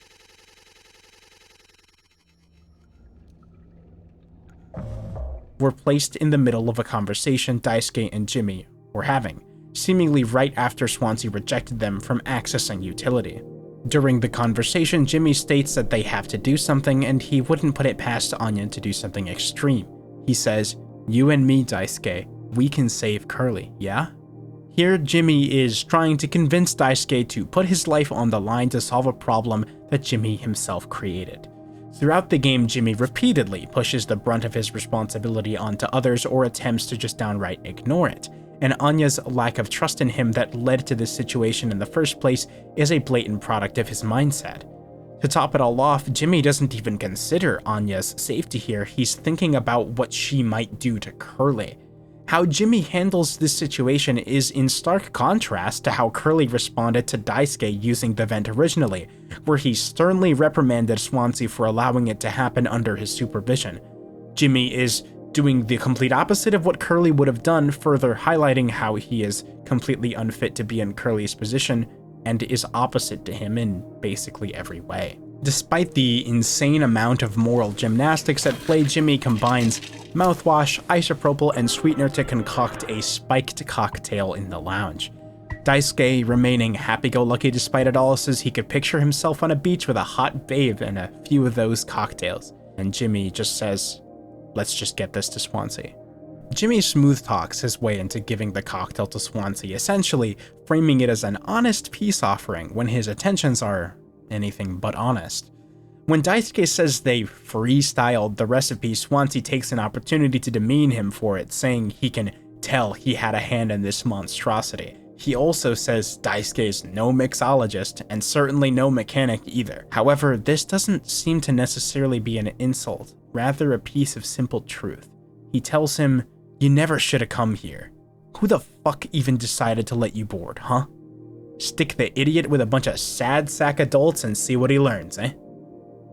we're placed in the middle of a conversation Daisuke and Jimmy were having, seemingly right after Swansea rejected them from accessing utility. During the conversation, Jimmy states that they have to do something, and he wouldn't put it past Anya to do something extreme. He says, "You and me, Daisuke, we can save Curly, yeah?" Here, Jimmy is trying to convince Daisuke to put his life on the line to solve a problem that Jimmy himself created. Throughout the game, Jimmy repeatedly pushes the brunt of his responsibility onto others or attempts to just downright ignore it, and Anya's lack of trust in him that led to this situation in the first place is a blatant product of his mindset. To top it all off, Jimmy doesn't even consider Anya's safety here. He's thinking about what she might do to Curly. How Jimmy handles this situation is in stark contrast to how Curly responded to Daisuke using the vent originally, where he sternly reprimanded Swansea for allowing it to happen under his supervision. Jimmy is doing the complete opposite of what Curly would have done, further highlighting how he is completely unfit to be in Curly's position and is opposite to him in basically every way. Despite the insane amount of moral gymnastics at play, Jimmy combines mouthwash, isopropyl, and sweetener to concoct a spiked cocktail in the lounge. Daisuke, remaining happy-go-lucky despite it all, says he could picture himself on a beach with a hot babe and a few of those cocktails. And Jimmy just says, "Let's just get this to Swansea." Jimmy smooth talks his way into giving the cocktail to Swansea, essentially framing it as an honest peace offering when his intentions are anything but honest. When Daisuke says they freestyled the recipe, Swansea takes an opportunity to demean him for it, saying he can tell he had a hand in this monstrosity. He also says Daisuke is no mixologist and certainly no mechanic either. However, this doesn't seem to necessarily be an insult, rather a piece of simple truth. He tells him, "You never should have come here. Who the fuck even decided to let you board, huh? Stick the idiot with a bunch of sad sack adults and see what he learns, eh?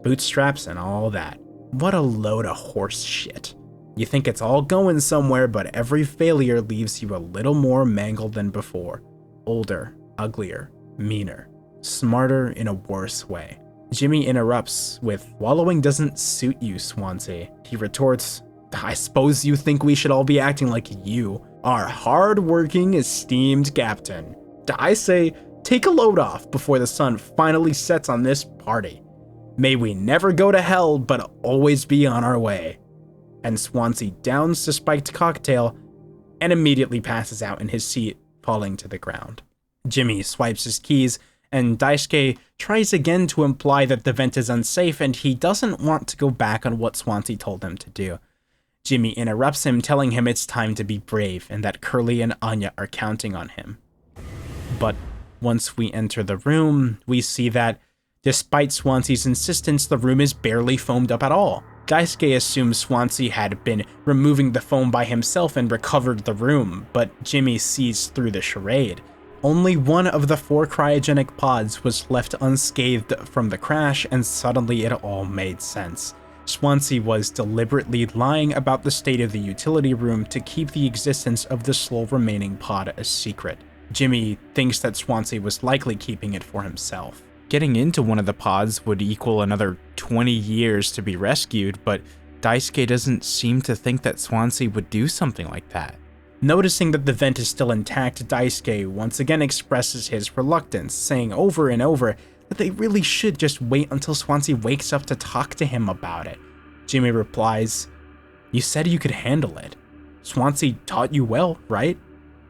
Bootstraps and all that. What a load of horse shit. You think it's all going somewhere, but every failure leaves you a little more mangled than before. Older, uglier, meaner, smarter in a worse way." Jimmy interrupts with, "Wallowing doesn't suit you, Swansea." He retorts, "I suppose you think we should all be acting like you, our hard-working, esteemed captain. I say, take a load off before the sun finally sets on this party. May we never go to hell, but always be on our way." And Swansea downs the spiked cocktail and immediately passes out in his seat, falling to the ground. Jimmy swipes his keys, and Daisuke tries again to imply that the vent is unsafe and he doesn't want to go back on what Swansea told him to do. Jimmy interrupts him, telling him it's time to be brave and that Curly and Anya are counting on him. But once we enter the room, we see that, despite Swansea's insistence, the room is barely foamed up at all. Daisuke assumes Swansea had been removing the foam by himself and recovered the room, but Jimmy sees through the charade. Only one of the 4 cryogenic pods was left unscathed from the crash, and suddenly it all made sense. Swansea was deliberately lying about the state of the utility room to keep the existence of the sole remaining pod a secret. Jimmy thinks that Swansea was likely keeping it for himself. Getting into one of the pods would equal another 20 years to be rescued, but Daisuke doesn't seem to think that Swansea would do something like that. Noticing that the vent is still intact, Daisuke once again expresses his reluctance, saying over and over that they really should just wait until Swansea wakes up to talk to him about it. Jimmy replies, "You said you could handle it. Swansea taught you well, right?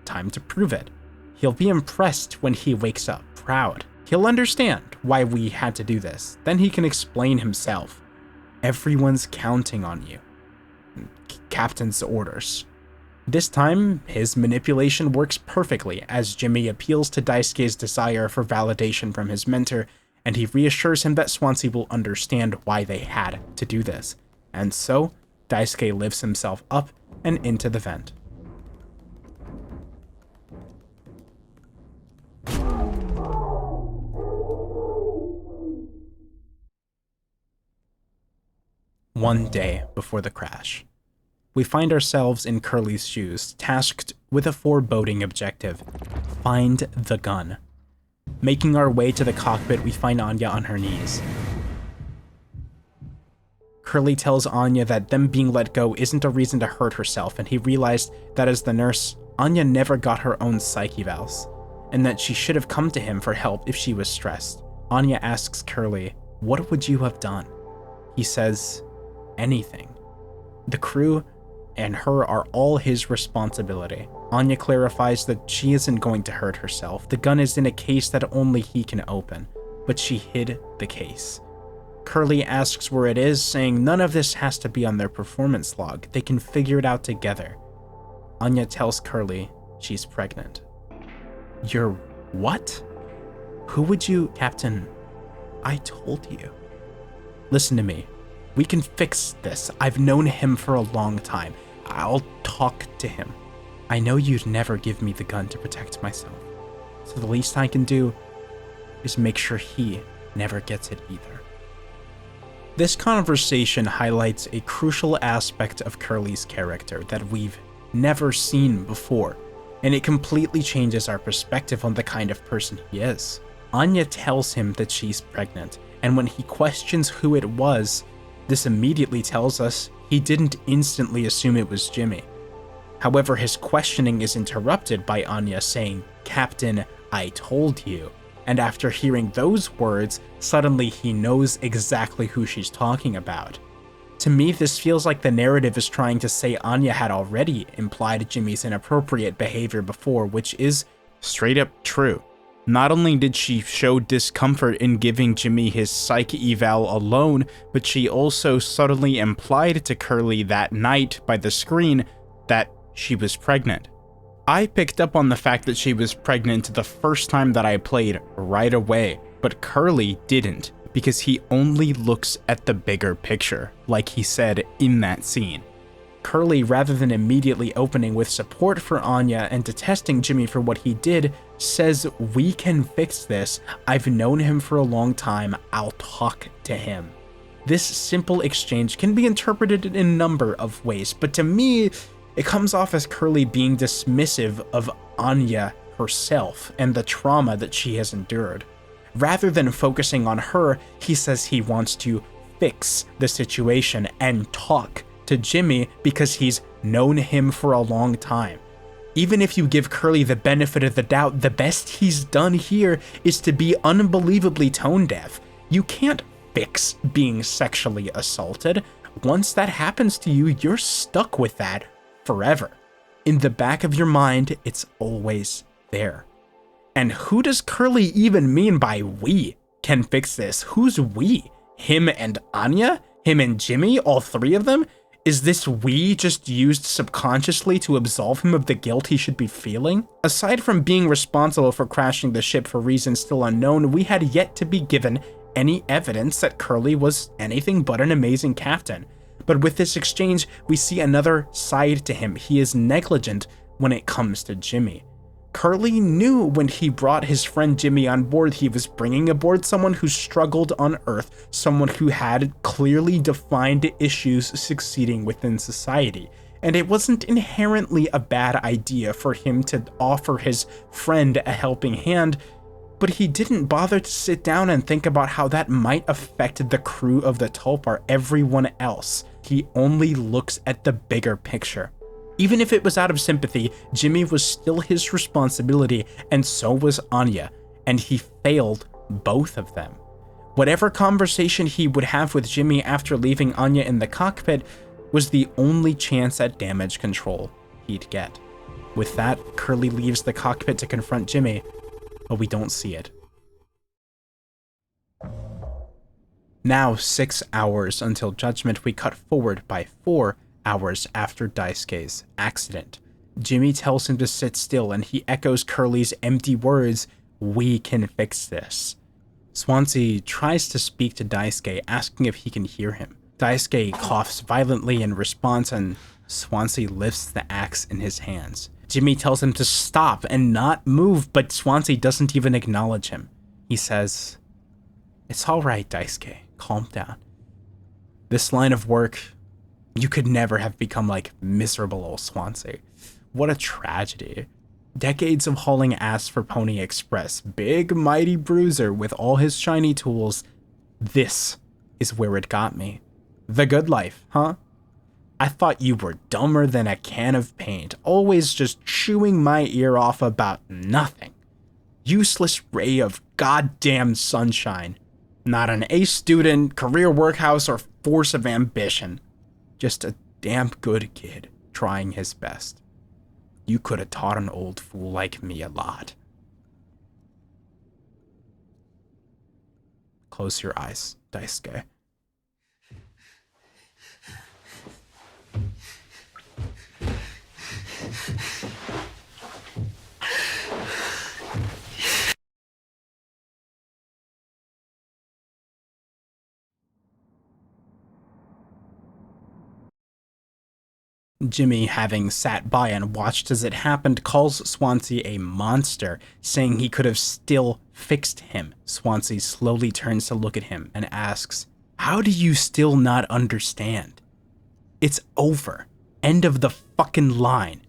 Time to prove it. He'll be impressed when he wakes up, proud. He'll understand why we had to do this. Then he can explain himself. Everyone's counting on you. Captain's orders." This time, his manipulation works perfectly as Jimmy appeals to Daisuke's desire for validation from his mentor, and he reassures him that Swansea will understand why they had to do this. And so, Daisuke lifts himself up and into the vent. One day before the crash, we find ourselves in Curly's shoes, tasked with a foreboding objective: find the gun. Making our way to the cockpit, we find Anya on her knees. Curly tells Anya that them being let go isn't a reason to hurt herself, and he realized that as the nurse, Anya never got her own psych evals, and that she should have come to him for help if she was stressed. Anya asks Curly, "What would you have done?" He says, "Anything. The crew and her are all his responsibility." Anya clarifies that she isn't going to hurt herself. The gun is in a case that only he can open, but she hid the case. Curly asks where it is, saying none of this has to be on their performance log. They can figure it out together. Anya tells Curly she's pregnant. You're what? Who would you... Captain, I told you. Listen to me. We can fix this. I've known him for a long time. I'll talk to him. I know you'd never give me the gun to protect myself, so the least I can do is make sure he never gets it either. This conversation highlights a crucial aspect of Curly's character that we've never seen before, and it completely changes our perspective on the kind of person he is. Anya tells him that she's pregnant, and when he questions who it was, this immediately tells us he didn't instantly assume it was Jimmy. However, his questioning is interrupted by Anya saying, "Captain, I told you." And after hearing those words, suddenly he knows exactly who she's talking about. To me, this feels like the narrative is trying to say Anya had already implied Jimmy's inappropriate behavior before, which is straight up true. Not only did she show discomfort in giving Jimmy his psych eval alone, but she also subtly implied to Curly that night by the screen that she was pregnant. I picked up on the fact that she was pregnant the first time that I played right away, but Curly didn't, because he only looks at the bigger picture, like he said in that scene. Curly, rather than immediately opening with support for Anya and detesting Jimmy for what he did, says, "We can fix this. I've known him for a long time. I'll talk to him." This simple exchange can be interpreted in a number of ways, but to me, it comes off as Curly being dismissive of Anya herself and the trauma that she has endured. Rather than focusing on her, he says he wants to fix the situation and talk to Jimmy because he's known him for a long time. Even if you give Curly the benefit of the doubt, the best he's done here is to be unbelievably tone deaf. You can't fix being sexually assaulted. Once that happens to you, you're stuck with that forever. In the back of your mind, it's always there. And who does Curly even mean by we can fix this? Who's we? Him and Anya? Him and Jimmy? All three of them? Is this we just used subconsciously to absolve him of the guilt he should be feeling? Aside from being responsible for crashing the ship for reasons still unknown, we had yet to be given any evidence that Curly was anything but an amazing captain. But with this exchange, we see another side to him. He is negligent when it comes to Jimmy. Curly knew when he brought his friend Jimmy on board, he was bringing aboard someone who struggled on Earth, someone who had clearly defined issues succeeding within society. And it wasn't inherently a bad idea for him to offer his friend a helping hand, but he didn't bother to sit down and think about how that might affect the crew of the Tulpar, everyone else. He only looks at the bigger picture. Even if it was out of sympathy, Jimmy was still his responsibility, and so was Anya, and he failed both of them. Whatever conversation he would have with Jimmy after leaving Anya in the cockpit was the only chance at damage control he'd get. With that, Curly leaves the cockpit to confront Jimmy, but we don't see it. Now 6 hours until judgment, we cut forward by 4 hours after Daisuke's accident. Jimmy tells him to sit still, and he echoes Curly's empty words, "We can fix this." Swansea tries to speak to Daisuke, asking if he can hear him. Daisuke coughs violently in response, and Swansea lifts the axe in his hands. Jimmy tells him to stop and not move, but Swansea doesn't even acknowledge him. He says, "It's all right, Daisuke. Calm down." This line of work, you could never have become like miserable old Swansea. What a tragedy. Decades of hauling ass for Pony Express, big mighty bruiser with all his shiny tools. This is where it got me. The good life, huh? I thought you were dumber than a can of paint, always just chewing my ear off about nothing. Useless ray of goddamn sunshine. Not an A student, career workhouse, or force of ambition. Just a damn good kid trying his best. You could have taught an old fool like me a lot. Close your eyes, Daisuke. Jimmy, having sat by and watched as it happened, calls Swansea a monster, saying he could have still fixed him. Swansea slowly turns to look at him and asks, "How do you still not understand? It's over. End of the fucking line.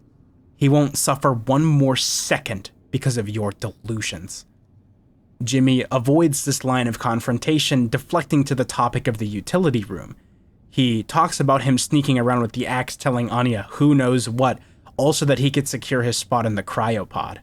He won't suffer one more second because of your delusions." Jimmy avoids this line of confrontation, deflecting to the topic of the utility room. He talks about him sneaking around with the axe, telling Anya who knows what, also that he could secure his spot in the cryopod.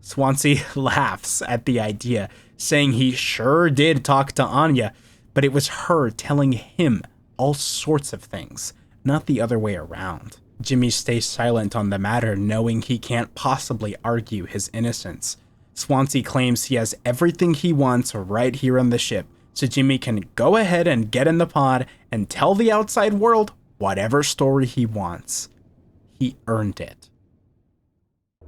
Swansea laughs at the idea, saying he sure did talk to Anya, but it was her telling him all sorts of things, not the other way around. Jimmy stays silent on the matter, knowing he can't possibly argue his innocence. Swansea claims he has everything he wants right here on the ship, so Jimmy can go ahead and get in the pod and tell the outside world whatever story he wants. He earned it.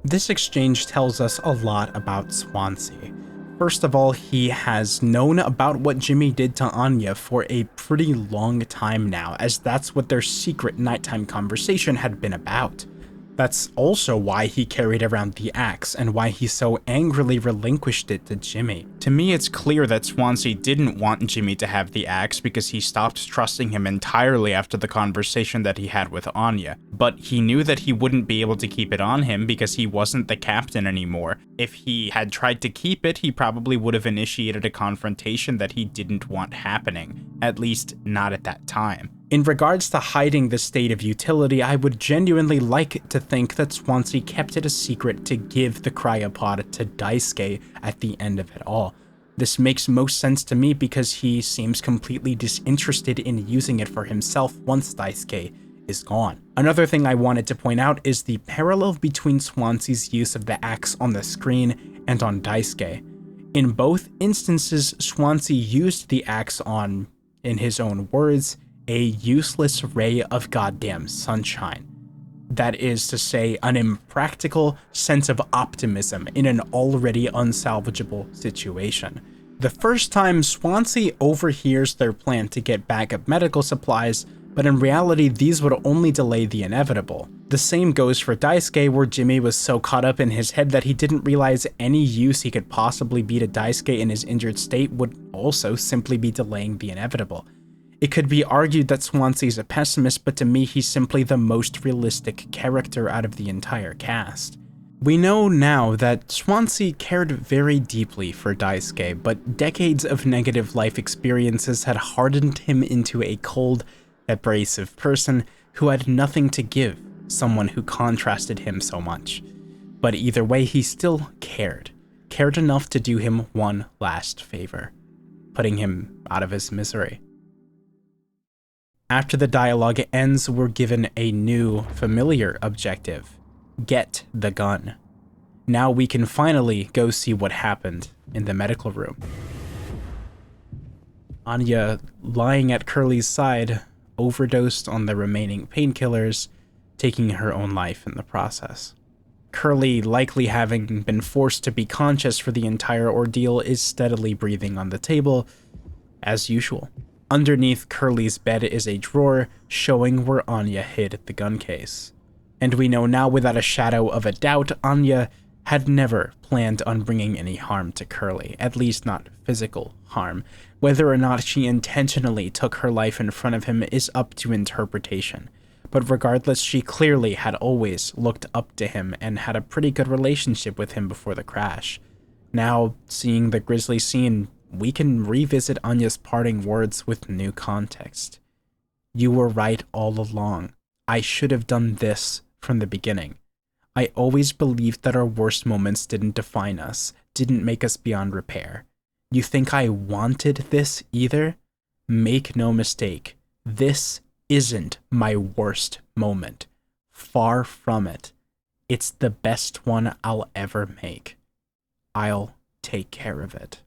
This exchange tells us a lot about Swansea. First of all, he has known about what Jimmy did to Anya for a pretty long time now, as that's what their secret nighttime conversation had been about. That's also why he carried around the axe and why he so angrily relinquished it to Jimmy. To me, it's clear that Swansea didn't want Jimmy to have the axe because he stopped trusting him entirely after the conversation that he had with Anya, but he knew that he wouldn't be able to keep it on him because he wasn't the captain anymore. If he had tried to keep it, he probably would have initiated a confrontation that he didn't want happening, at least not at that time. In regards to hiding the state of utility, I would genuinely like to think that Swansea kept it a secret to give the cryopod to Daisuke at the end of it all. This makes most sense to me because he seems completely disinterested in using it for himself once Daisuke is gone. Another thing I wanted to point out is the parallel between Swansea's use of the axe on the screen and on Daisuke. In both instances, Swansea used the axe on, in his own words, a useless ray of goddamn sunshine. That is to say, an impractical sense of optimism in an already unsalvageable situation. The first time, Swansea overhears their plan to get backup medical supplies, but in reality these would only delay the inevitable. The same goes for Daisuke, where Jimmy was so caught up in his head that he didn't realize any use he could possibly be to Daisuke in his injured state would also simply be delaying the inevitable. It could be argued that Swansea's a pessimist, but to me he's simply the most realistic character out of the entire cast. We know now that Swansea cared very deeply for Daisuke, but decades of negative life experiences had hardened him into a cold, abrasive person who had nothing to give someone who contrasted him so much. But either way, he still cared enough to do him one last favor, putting him out of his misery. After the dialogue ends, we're given a new, familiar objective: get the gun. Now we can finally go see what happened in the medical room. Anya, lying at Curly's side, overdosed on the remaining painkillers, taking her own life in the process. Curly, likely having been forced to be conscious for the entire ordeal, is steadily breathing on the table, as usual. Underneath Curly's bed is a drawer showing where Anya hid the gun case. And we know now without a shadow of a doubt, Anya had never planned on bringing any harm to Curly, at least not physical harm. Whether or not she intentionally took her life in front of him is up to interpretation. But regardless, she clearly had always looked up to him and had a pretty good relationship with him before the crash. Now, seeing the grisly scene, we can revisit Anya's parting words with new context. "You were right all along. I should have done this from the beginning. I always believed that our worst moments didn't define us, didn't make us beyond repair. You think I wanted this either? Make no mistake, this isn't my worst moment. Far from it. It's the best one I'll ever make. I'll take care of it.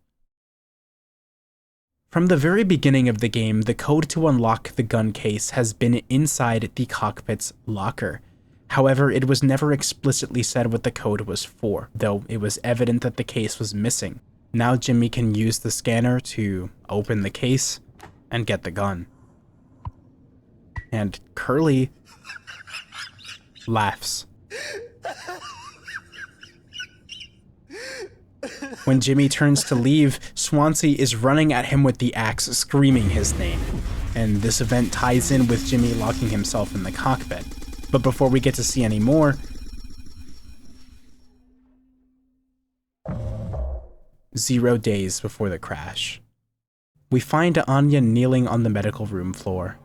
From the very beginning of the game, the code to unlock the gun case has been inside the cockpit's locker. However, it was never explicitly said what the code was for, though it was evident that the case was missing. Now Jimmy can use the scanner to open the case and get the gun. And Curly laughs. When Jimmy turns to leave, Swansea is running at him with the axe, screaming his name. And this event ties in with Jimmy locking himself in the cockpit. But before we get to see any more, 0 days before the crash, we find Anya kneeling on the medical room floor.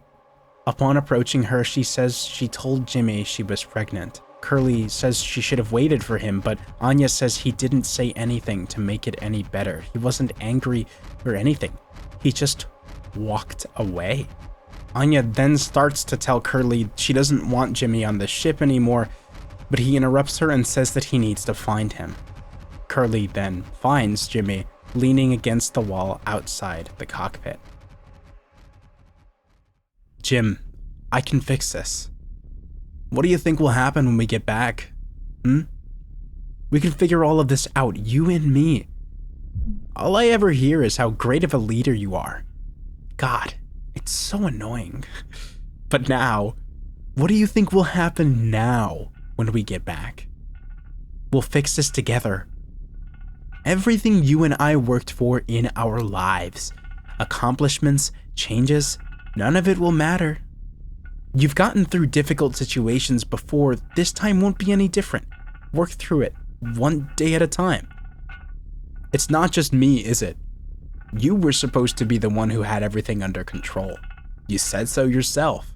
Upon approaching her, she says she told Jimmy she was pregnant. Curly says she should have waited for him, but Anya says he didn't say anything to make it any better. He wasn't angry or anything. He just walked away. Anya then starts to tell Curly she doesn't want Jimmy on the ship anymore, but he interrupts her and says that he needs to find him. Curly then finds Jimmy leaning against the wall outside the cockpit. Jim, I can fix this. What do you think will happen when we get back? We can figure all of this out, you and me. All I ever hear is how great of a leader you are. God, it's so annoying. But now, what do you think will happen now when we get back? We'll fix this together. Everything you and I worked for in our lives, accomplishments, changes, none of it will matter. You've gotten through difficult situations before, this time won't be any different. Work through it, one day at a time. It's not just me, is it? You were supposed to be the one who had everything under control. You said so yourself.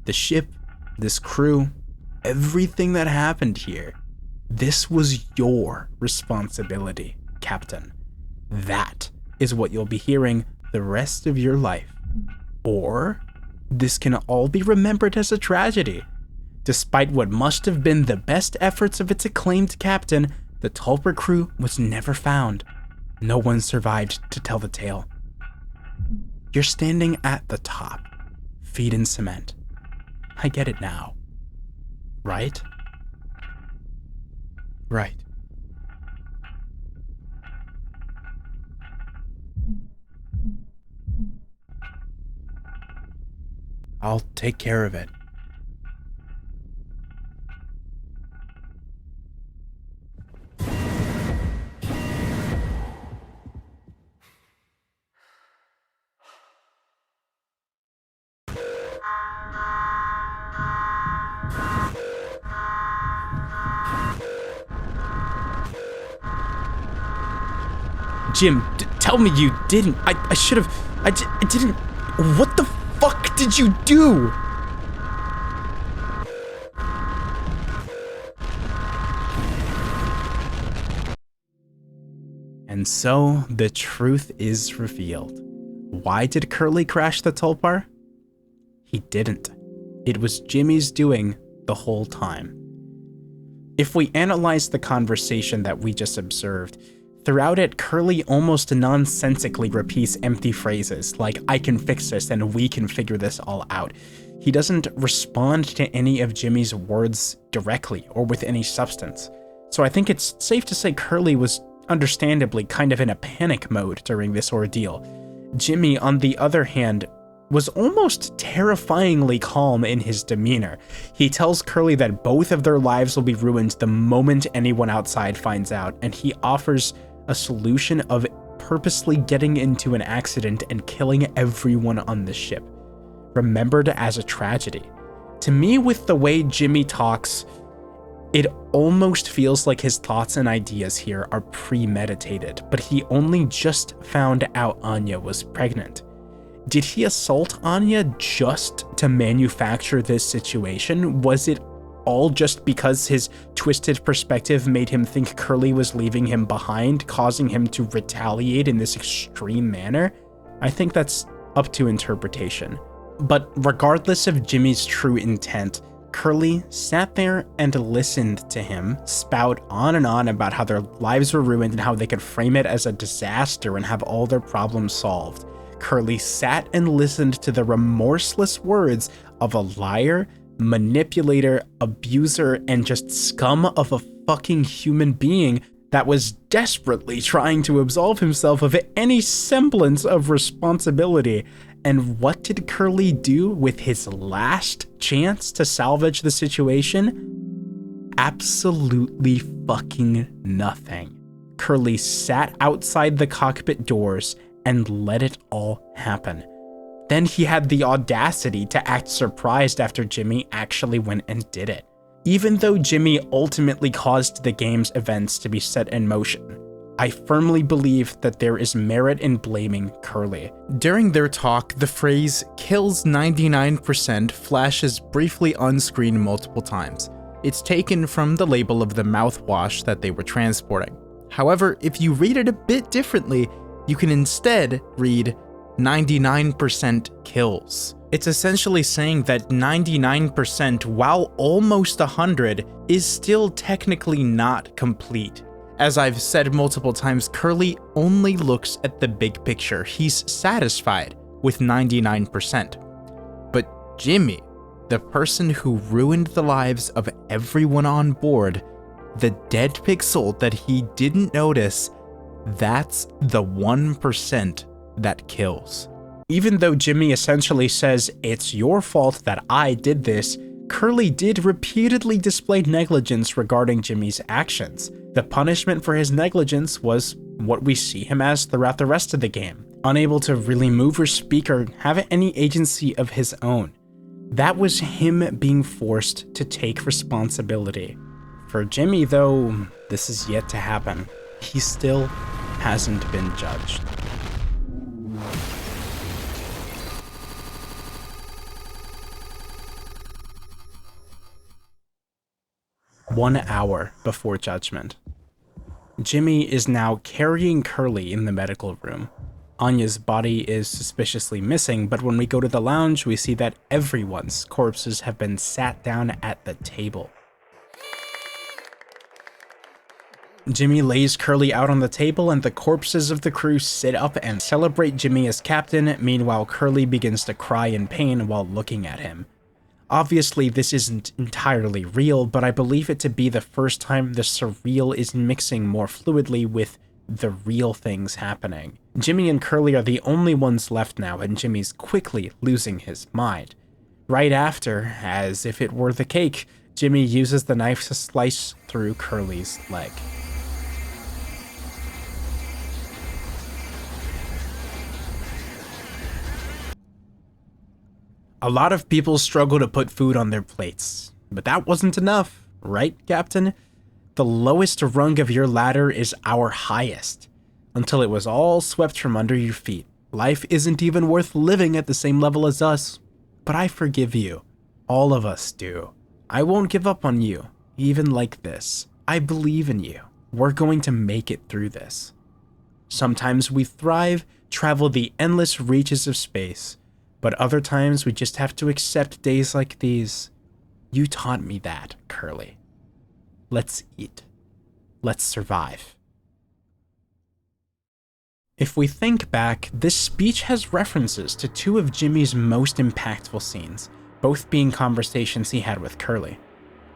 The ship, this crew, everything that happened here, this was your responsibility, Captain. That is what you'll be hearing the rest of your life. Or this can all be remembered as a tragedy. Despite what must have been the best efforts of its acclaimed captain, the Tulper crew was never found. No one survived to tell the tale. You're standing at the top, feet in cement. I get it now. Right? Right. I'll take care of it. Jim, tell me you didn't. I should have. I didn't. What the fuck did you do? And so the truth is revealed. Why did Curly crash the Tulpar? He didn't. It was Jimmy's doing the whole time. If we analyze the conversation that we just observed, throughout it, Curly almost nonsensically repeats empty phrases like, I can fix this and we can figure this all out. He doesn't respond to any of Jimmy's words directly or with any substance. So I think it's safe to say Curly was understandably kind of in a panic mode during this ordeal. Jimmy, on the other hand, was almost terrifyingly calm in his demeanor. He tells Curly that both of their lives will be ruined the moment anyone outside finds out, and he offers a solution of purposely getting into an accident and killing everyone on the ship, remembered as a tragedy. To me, with the way Jimmy talks, it almost feels like his thoughts and ideas here are premeditated, but he only just found out Anya was pregnant. Did he assault Anya just to manufacture this situation? Was it all just because his twisted perspective made him think Curly was leaving him behind, causing him to retaliate in this extreme manner? I think that's up to interpretation. But regardless of Jimmy's true intent, Curly sat there and listened to him spout on and on about how their lives were ruined and how they could frame it as a disaster and have all their problems solved. Curly sat and listened to the remorseless words of a liar, manipulator, abuser, and just scum of a fucking human being that was desperately trying to absolve himself of any semblance of responsibility. And what did Curly do with his last chance to salvage the situation? Absolutely fucking nothing. Curly sat outside the cockpit doors and let it all happen. Then he had the audacity to act surprised after Jimmy actually went and did it. Even though Jimmy ultimately caused the game's events to be set in motion, I firmly believe that there is merit in blaming Curly. During their talk, the phrase "kills 99% flashes briefly on screen multiple times. It's taken from the label of the mouthwash that they were transporting. However, if you read it a bit differently, you can instead read 99% kills. It's essentially saying that 99%, while almost 100, is still technically not complete. As I've said multiple times, Curly only looks at the big picture. He's satisfied with 99%. But Jimmy, the person who ruined the lives of everyone on board, the dead pixel that he didn't notice, that's the 1% that kills. Even though Jimmy essentially says, "It's your fault that I did this," Curly did repeatedly display negligence regarding Jimmy's actions. The punishment for his negligence was what we see him as throughout the rest of the game, unable to really move or speak or have any agency of his own. That was him being forced to take responsibility. For Jimmy, though, this is yet to happen. He still hasn't been judged. One hour before judgment. Jimmy is now carrying Curly in the medical room. Anya's body is suspiciously missing, but when we go to the lounge, we see that everyone's corpses have been sat down at the table. Jimmy lays Curly out on the table and the corpses of the crew sit up and celebrate Jimmy as captain. Meanwhile, Curly begins to cry in pain while looking at him. Obviously, this isn't entirely real, but I believe it to be the first time the surreal is mixing more fluidly with the real things happening. Jimmy and Curly are the only ones left now, and Jimmy's quickly losing his mind. Right after, as if it were the cake, Jimmy uses the knife to slice through Curly's leg. A lot of people struggle to put food on their plates, but that wasn't enough, right, Captain? The lowest rung of your ladder is our highest. Until it was all swept from under your feet. Life isn't even worth living at the same level as us. But I forgive you. All of us do. I won't give up on you, even like this. I believe in you. We're going to make it through this. Sometimes we thrive, travel the endless reaches of space, but other times we just have to accept days like these. You taught me that, Curly. Let's eat. Let's survive. If we think back, this speech has references to two of Jimmy's most impactful scenes, both being conversations he had with Curly.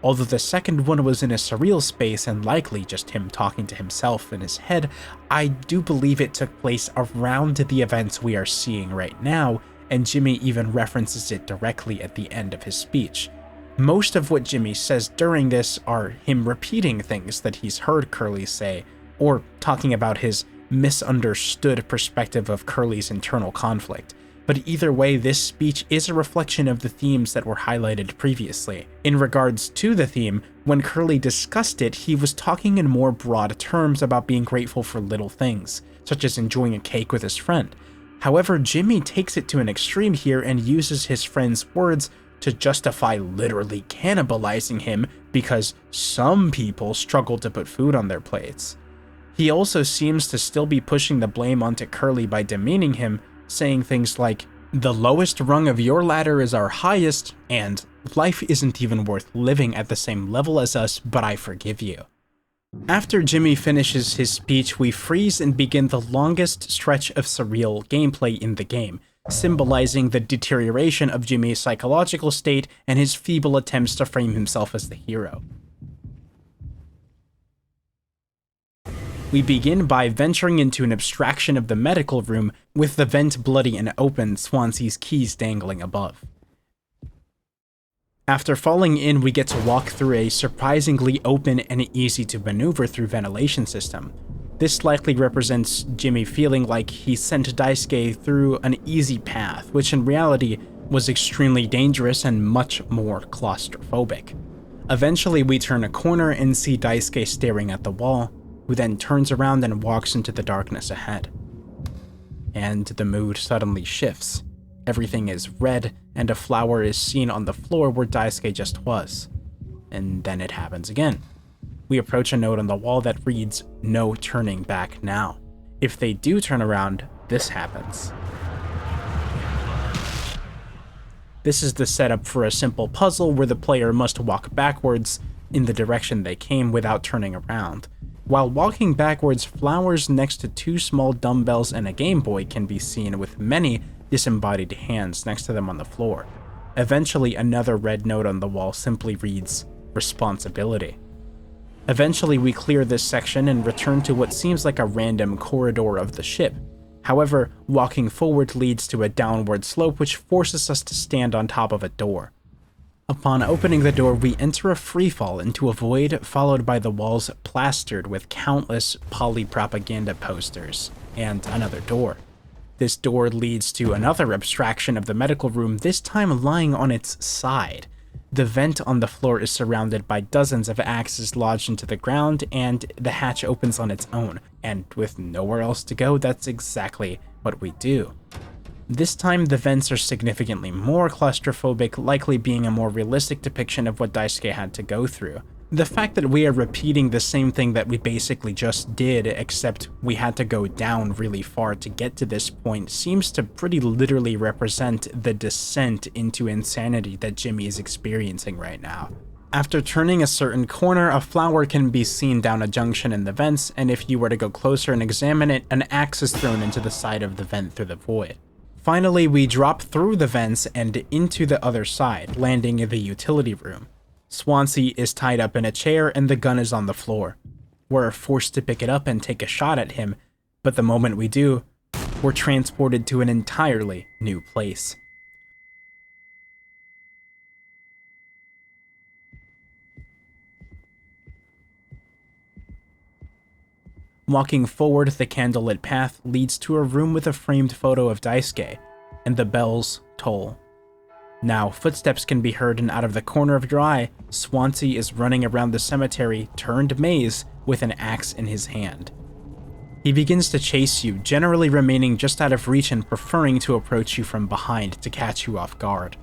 Although the second one was in a surreal space and likely just him talking to himself in his head, I do believe it took place around the events we are seeing right now, and Jimmy even references it directly at the end of his speech. Most of what Jimmy says during this are him repeating things that he's heard Curly say, or talking about his misunderstood perspective of Curly's internal conflict. But either way, this speech is a reflection of the themes that were highlighted previously. In regards to the theme, when Curly discussed it, he was talking in more broad terms about being grateful for little things, such as enjoying a cake with his friend. However, Jimmy takes it to an extreme here and uses his friend's words to justify literally cannibalizing him because some people struggle to put food on their plates. He also seems to still be pushing the blame onto Curly by demeaning him, saying things like, "The lowest rung of your ladder is our highest," and Life isn't even worth living at the same level as us, but I forgive you. After Jimmy finishes his speech, we freeze and begin the longest stretch of surreal gameplay in the game, symbolizing the deterioration of Jimmy's psychological state and his feeble attempts to frame himself as the hero. We begin by venturing into an abstraction of the medical room with the vent bloody and open, Swansea's keys dangling above. After falling in, we get to walk through a surprisingly open and easy to maneuver through ventilation system. This likely represents Jimmy feeling like he sent Daisuke through an easy path, which in reality was extremely dangerous and much more claustrophobic. Eventually we turn a corner and see Daisuke staring at the wall, who then turns around and walks into the darkness ahead. And the mood suddenly shifts. Everything is red, and a flower is seen on the floor where Daisuke just was. And then it happens again. We approach a note on the wall that reads, "No turning back now." If they do turn around, this happens. This is the setup for a simple puzzle where the player must walk backwards in the direction they came without turning around. While walking backwards, flowers next to two small dumbbells and a Game Boy can be seen with many disembodied hands next to them on the floor. Eventually, another red note on the wall simply reads, "Responsibility." Eventually, we clear this section and return to what seems like a random corridor of the ship. However, walking forward leads to a downward slope which forces us to stand on top of a door. Upon opening the door, we enter a freefall into a void, followed by the walls plastered with countless poly-propaganda posters, and another door. This door leads to another abstraction of the medical room, this time lying on its side. The vent on the floor is surrounded by dozens of axes lodged into the ground, and the hatch opens on its own, and with nowhere else to go, that's exactly what we do. This time, the vents are significantly more claustrophobic, likely being a more realistic depiction of what Daisuke had to go through. The fact that we are repeating the same thing that we basically just did, except we had to go down really far to get to this point, seems to pretty literally represent the descent into insanity that Jimmy is experiencing right now. After turning a certain corner, a flower can be seen down a junction in the vents, and if you were to go closer and examine it, an axe is thrown into the side of the vent through the void. Finally, we drop through the vents and into the other side, landing in the utility room. Swansea is tied up in a chair and the gun is on the floor. We're forced to pick it up and take a shot at him, but the moment we do, we're transported to an entirely new place. Walking forward, the candlelit path leads to a room with a framed photo of Daisuke, and the bells toll. Now, footsteps can be heard, and out of the corner of your eye, Swansea is running around the cemetery turned maze with an axe in his hand. He begins to chase you, generally remaining just out of reach and preferring to approach you from behind to catch you off guard.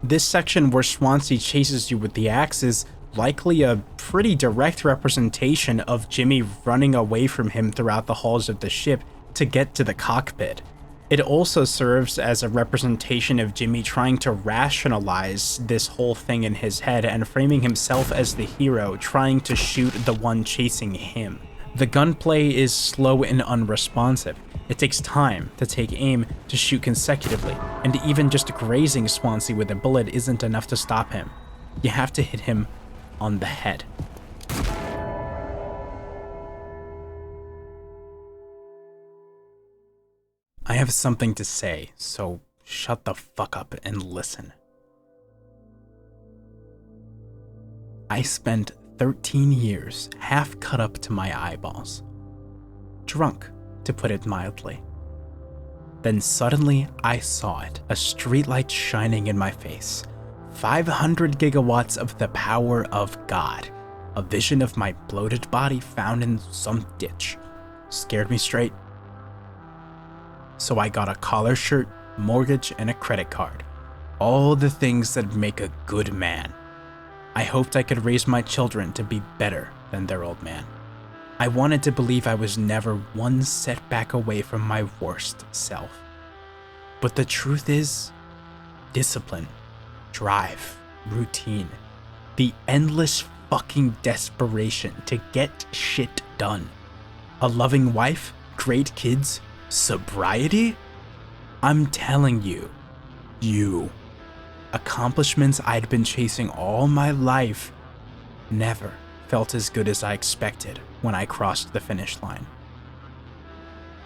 This section where Swansea chases you with the axe is likely a pretty direct representation of Jimmy running away from him throughout the halls of the ship to get to the cockpit. It also serves as a representation of Jimmy trying to rationalize this whole thing in his head and framing himself as the hero, trying to shoot the one chasing him. The gunplay is slow and unresponsive. It takes time to take aim to shoot consecutively, and even just grazing Swansea with a bullet isn't enough to stop him. You have to hit him on the head. I have something to say, so shut the fuck up and listen. I spent 13 years half cut up to my eyeballs. Drunk, to put it mildly. Then suddenly I saw it, a streetlight shining in my face. 500 gigawatts of the power of God. A vision of my bloated body found in some ditch. Scared me straight. So I got a collar shirt, mortgage, and a credit card. All the things that make a good man. I hoped I could raise my children to be better than their old man. I wanted to believe I was never one setback away from my worst self. But the truth is, discipline, drive, routine. The endless fucking desperation to get shit done. A loving wife, great kids, sobriety? I'm telling you. Accomplishments I'd been chasing all my life never felt as good as I expected when I crossed the finish line.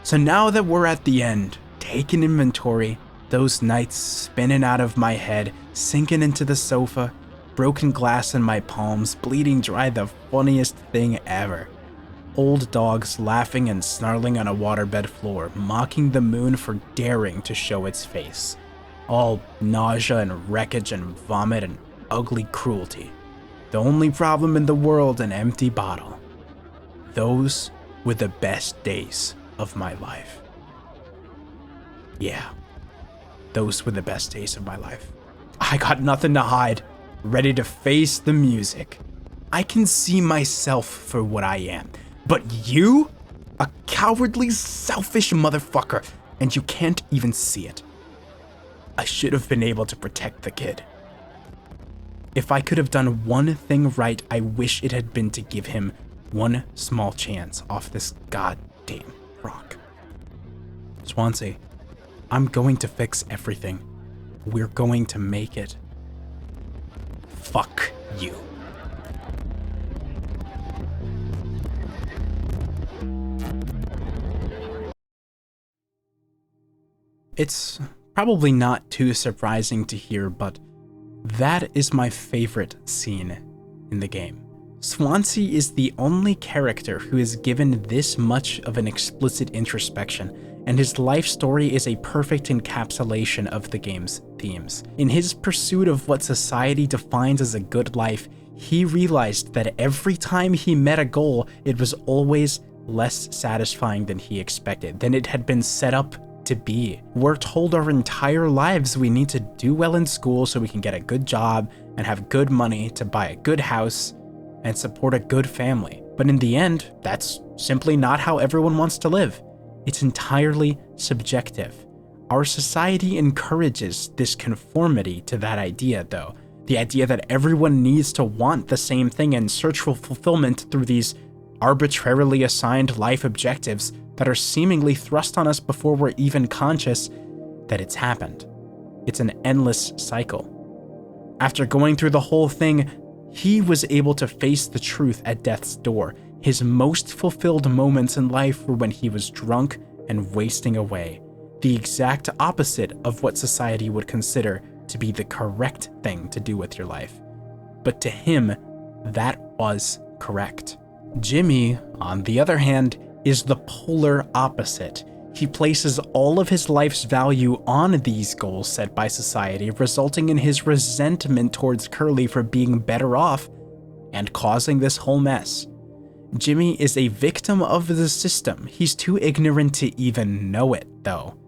So now that we're at the end, taking inventory, those nights spinning out of my head, sinking into the sofa, broken glass in my palms, bleeding dry, the funniest thing ever. Old dogs laughing and snarling on a waterbed floor, mocking the moon for daring to show its face. All nausea and wreckage and vomit and ugly cruelty. The only problem in the world, an empty bottle. Those were the best days of my life. Yeah, those were the best days of my life. I got nothing to hide, ready to face the music. I can see myself for what I am, but you? A cowardly, selfish motherfucker, and you can't even see it. I should have been able to protect the kid. If I could have done one thing right, I wish it had been to give him one small chance off this goddamn rock. Swansea, I'm going to fix everything. We're going to make it. Fuck you. It's probably not too surprising to hear, but that is my favorite scene in the game. Swansea is the only character who is given this much of an explicit introspection, and his life story is a perfect encapsulation of the game's themes. In his pursuit of what society defines as a good life, he realized that every time he met a goal, it was always less satisfying than he expected, than it had been set up to be. We're told our entire lives we need to do well in school so we can get a good job and have good money to buy a good house and support a good family. But in the end, that's simply not how everyone wants to live. It's entirely subjective. Our society encourages this conformity to that idea, though. The idea that everyone needs to want the same thing and search for fulfillment through these arbitrarily assigned life objectives that are seemingly thrust on us before we're even conscious that it's happened. It's an endless cycle. After going through the whole thing, he was able to face the truth at death's door. His most fulfilled moments in life were when he was drunk and wasting away, the exact opposite of what society would consider to be the correct thing to do with your life. But to him, that was correct. Jimmy, on the other hand, is the polar opposite. He places all of his life's value on these goals set by society, resulting in his resentment towards Curly for being better off and causing this whole mess. Jimmy is a victim of the system. He's too ignorant to even know it, though.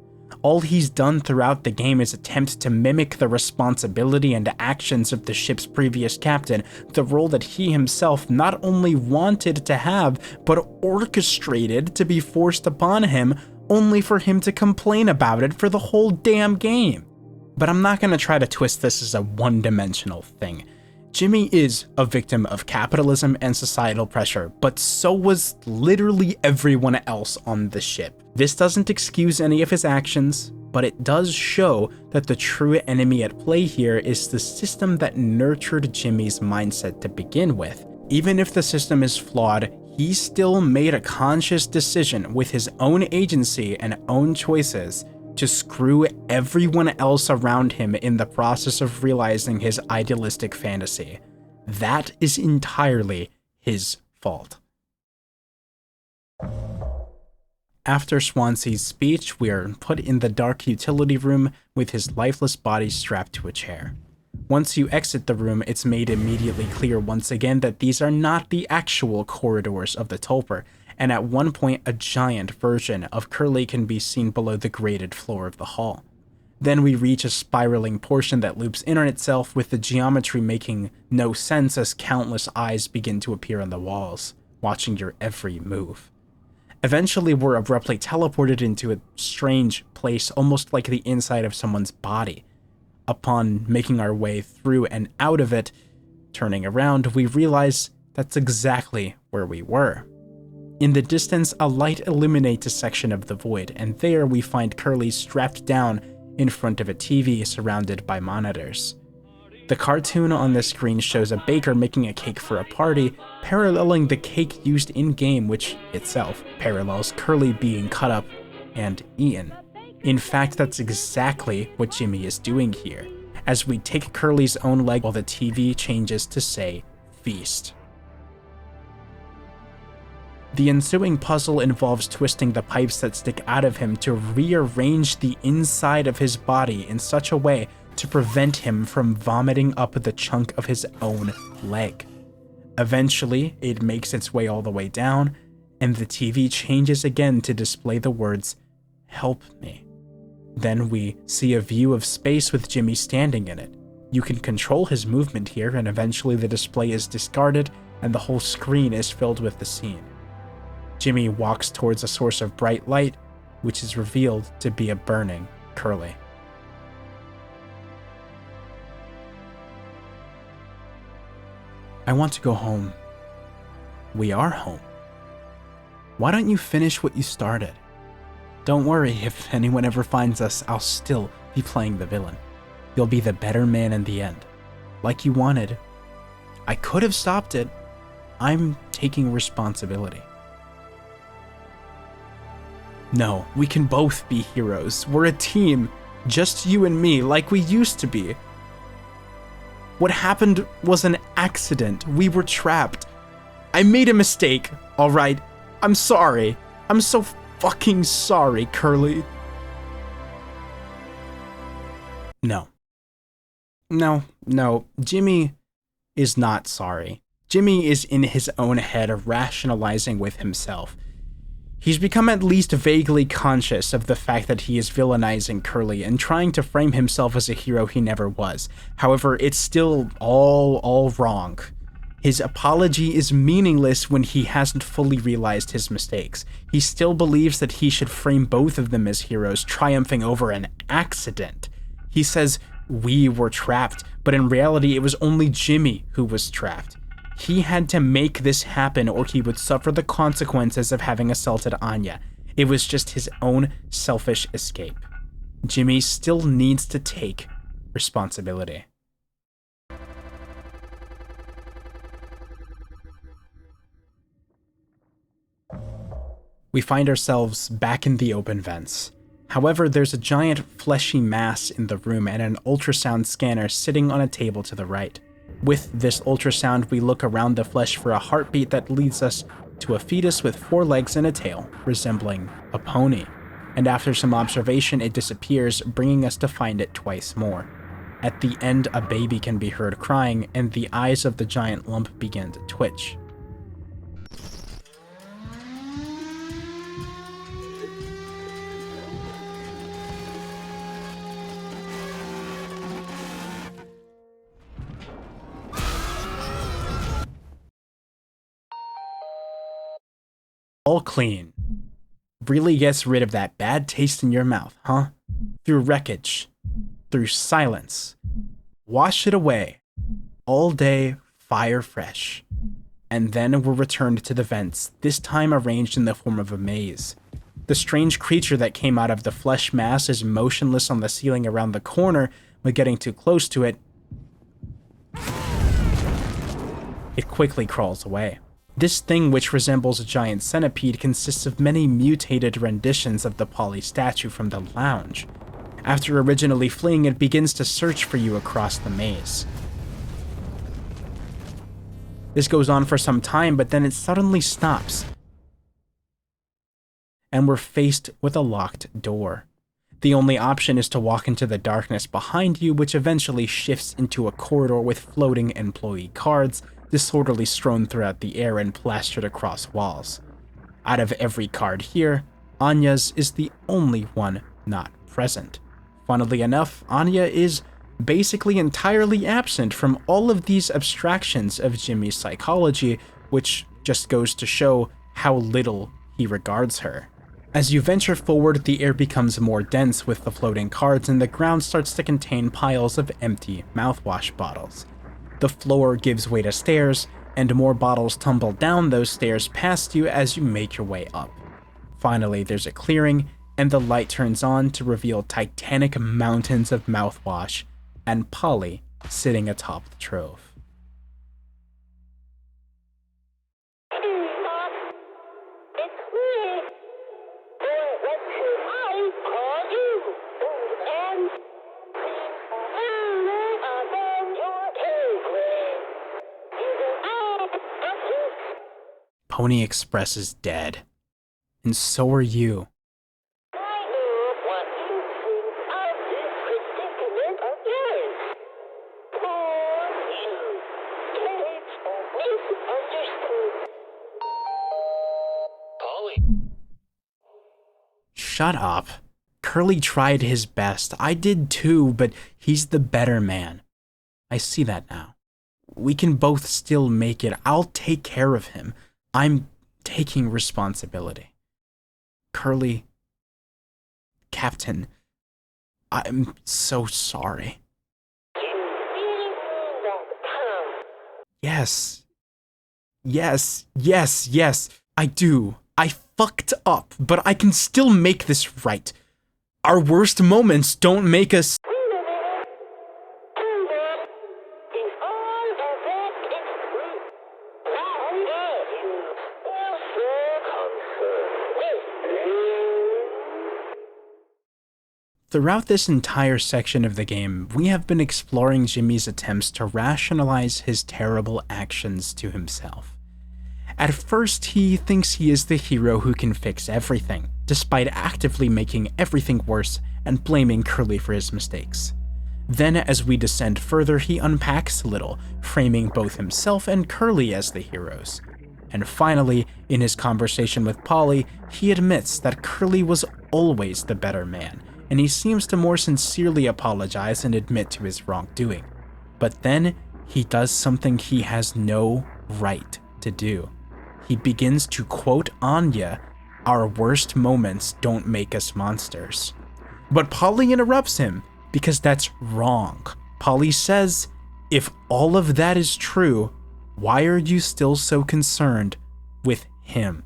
All he's done throughout the game is attempt to mimic the responsibility and actions of the ship's previous captain, the role that he himself not only wanted to have, but orchestrated to be forced upon him, only for him to complain about it for the whole damn game. But I'm not going to try to twist this as a one-dimensional thing. Jimmy is a victim of capitalism and societal pressure, but so was literally everyone else on the ship. This doesn't excuse any of his actions, but it does show that the true enemy at play here is the system that nurtured Jimmy's mindset to begin with. Even if the system is flawed, he still made a conscious decision with his own agency and own choices to screw everyone else around him in the process of realizing his idealistic fantasy. That is entirely his fault. After Swansea's speech, we are put in the dark utility room with his lifeless body strapped to a chair. Once you exit the room, it's made immediately clear once again that these are not the actual corridors of the Tulper, and at one point a giant version of Curly can be seen below the grated floor of the hall. Then we reach a spiraling portion that loops in on itself, with the geometry making no sense as countless eyes begin to appear on the walls, watching your every move. Eventually, we're abruptly teleported into a strange place, almost like the inside of someone's body. Upon making our way through and out of it, turning around, we realize that's exactly where we were. In the distance, a light illuminates a section of the void, and there we find Curly strapped down in front of a TV surrounded by monitors. The cartoon on the screen shows a baker making a cake for a party, paralleling the cake used in-game, which itself parallels Curly being cut up and eaten. In fact, that's exactly what Jimmy is doing here, as we take Curly's own leg while the TV changes to say, feast. The ensuing puzzle involves twisting the pipes that stick out of him to rearrange the inside of his body in such a way to prevent him from vomiting up the chunk of his own leg. Eventually, it makes its way all the way down, and the TV changes again to display the words, "Help me." Then we see a view of space with Jimmy standing in it. You can control his movement here, and eventually the display is discarded and the whole screen is filled with the scene. Jimmy walks towards a source of bright light, which is revealed to be a burning Curly. I want to go home. We are home. Why don't you finish what you started? Don't worry, if anyone ever finds us, I'll still be playing the villain. You'll be the better man in the end, like you wanted. I could have stopped it. I'm taking responsibility. No, we can both be heroes. We're a team, just you and me, like we used to be. What happened was an accident. We were trapped. I made a mistake, alright? I'm sorry. I'm so fucking sorry, Curly. No. No. Jimmy is not sorry. Jimmy is in his own head rationalizing with himself. He's become at least vaguely conscious of the fact that he is villainizing Curly and trying to frame himself as a hero he never was. However, it's still all wrong. His apology is meaningless when he hasn't fully realized his mistakes. He still believes that he should frame both of them as heroes, triumphing over an accident. He says, "We were trapped," but in reality it was only Jimmy who was trapped. He had to make this happen or he would suffer the consequences of having assaulted Anya. It was just his own selfish escape. Jimmy still needs to take responsibility. We find ourselves back in the open vents. However, there's a giant fleshy mass in the room and an ultrasound scanner sitting on a table to the right. With this ultrasound, we look around the flesh for a heartbeat that leads us to a fetus with 4 legs and a tail, resembling a pony. And after some observation, it disappears, bringing us to find it twice more. At the end, a baby can be heard crying, and the eyes of the giant lump begin to twitch. All clean. Really gets rid of that bad taste in your mouth, huh? Through wreckage. Through silence. Wash it away. All day, fire fresh. And then we're returned to the vents, this time arranged in the form of a maze. The strange creature that came out of the flesh mass is motionless on the ceiling around the corner, but getting too close to it, it quickly crawls away. This thing, which resembles a giant centipede, consists of many mutated renditions of the Polly statue from the lounge. After originally fleeing, it begins to search for you across the maze. This goes on for some time, but then it suddenly stops. And we're faced with a locked door. The only option is to walk into the darkness behind you, which eventually shifts into a corridor with floating employee cards, disorderly strewn throughout the air and plastered across walls. Out of every card here, Anya's is the only one not present. Funnily enough, Anya is basically entirely absent from all of these abstractions of Jimmy's psychology, which just goes to show how little he regards her. As you venture forward, the air becomes more dense with the floating cards, and the ground starts to contain piles of empty mouthwash bottles. The floor gives way to stairs, and more bottles tumble down those stairs past you as you make your way up. Finally, there's a clearing, and the light turns on to reveal titanic mountains of mouthwash, and Polly sitting atop the trove. Pony Express is dead, and so are you. Shut up. Curly tried his best. I did too, but he's the better man. I see that now. We can both still make it. I'll take care of him. I'm taking responsibility. Curly, Captain, I'm so sorry. Yes, I do. I fucked up, but I can still make this right. Our worst moments don't make us... Throughout this entire section of the game, we have been exploring Jimmy's attempts to rationalize his terrible actions to himself. At first, he thinks he is the hero who can fix everything, despite actively making everything worse and blaming Curly for his mistakes. Then, as we descend further, he unpacks a little, framing both himself and Curly as the heroes. And finally, in his conversation with Polly, he admits that Curly was always the better man, and he seems to more sincerely apologize and admit to his wrongdoing. But then, he does something he has no right to do. He begins to quote Anya, "Our worst moments don't make us monsters." But Polly interrupts him, because that's wrong. Polly says, "If all of that is true, why are you still so concerned with him?"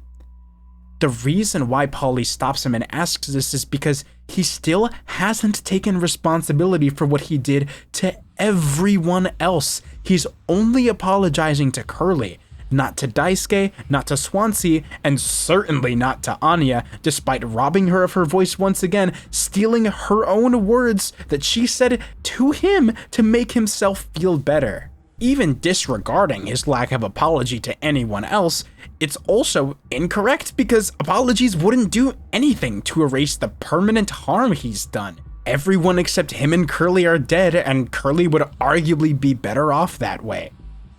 The reason why Polly stops him and asks this is because he still hasn't taken responsibility for what he did to everyone else. He's only apologizing to Curly, not to Daisuke, not to Swansea, and certainly not to Anya, despite robbing her of her voice once again, stealing her own words that she said to him to make himself feel better. Even disregarding his lack of apology to anyone else, it's also incorrect because apologies wouldn't do anything to erase the permanent harm he's done. Everyone except him and Curly are dead, and Curly would arguably be better off that way.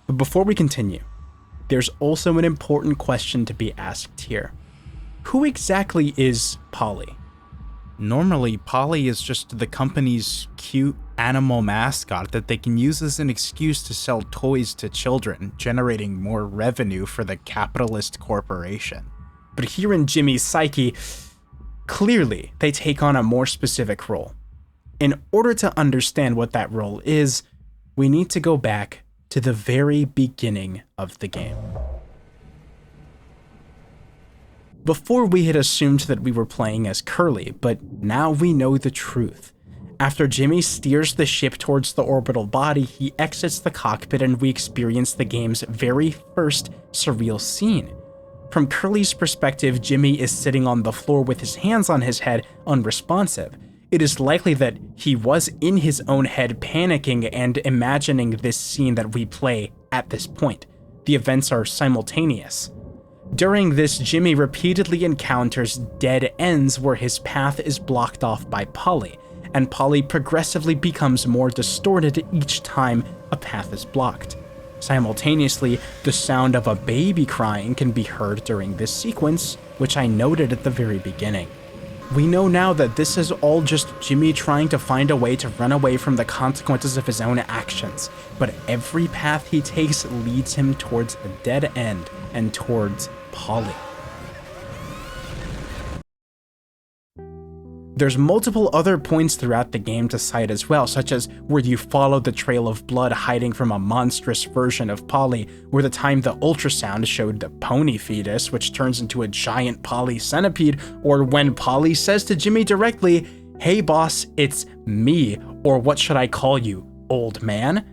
But before we continue, there's also an important question to be asked here. Who exactly is Polly? Normally, Polly is just the company's cute animal mascot that they can use as an excuse to sell toys to children, generating more revenue for the capitalist corporation. But here in Jimmy's psyche, clearly they take on a more specific role. In order to understand what that role is, we need to go back to the very beginning of the game. Before, we had assumed that we were playing as Curly, but now we know the truth. After Jimmy steers the ship towards the orbital body, he exits the cockpit and we experience the game's very first surreal scene. From Curly's perspective, Jimmy is sitting on the floor with his hands on his head, unresponsive. It is likely that he was in his own head panicking and imagining this scene that we play at this point. The events are simultaneous. During this, Jimmy repeatedly encounters dead ends where his path is blocked off by Polly, and Polly progressively becomes more distorted each time a path is blocked. Simultaneously, the sound of a baby crying can be heard during this sequence, which I noted at the very beginning. We know now that this is all just Jimmy trying to find a way to run away from the consequences of his own actions, but every path he takes leads him towards a dead end and towards Polly. There's multiple other points throughout the game to cite as well, such as where you follow the trail of blood hiding from a monstrous version of Polly, or the time the ultrasound showed the pony fetus, which turns into a giant Polly centipede, or when Polly says to Jimmy directly, "Hey boss, it's me," or "What should I call you, old man?"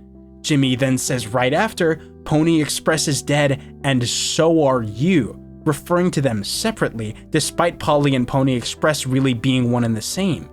Jimmy then says right after, "Pony Express is dead, and so are you," referring to them separately, despite Polly and Pony Express really being one and the same.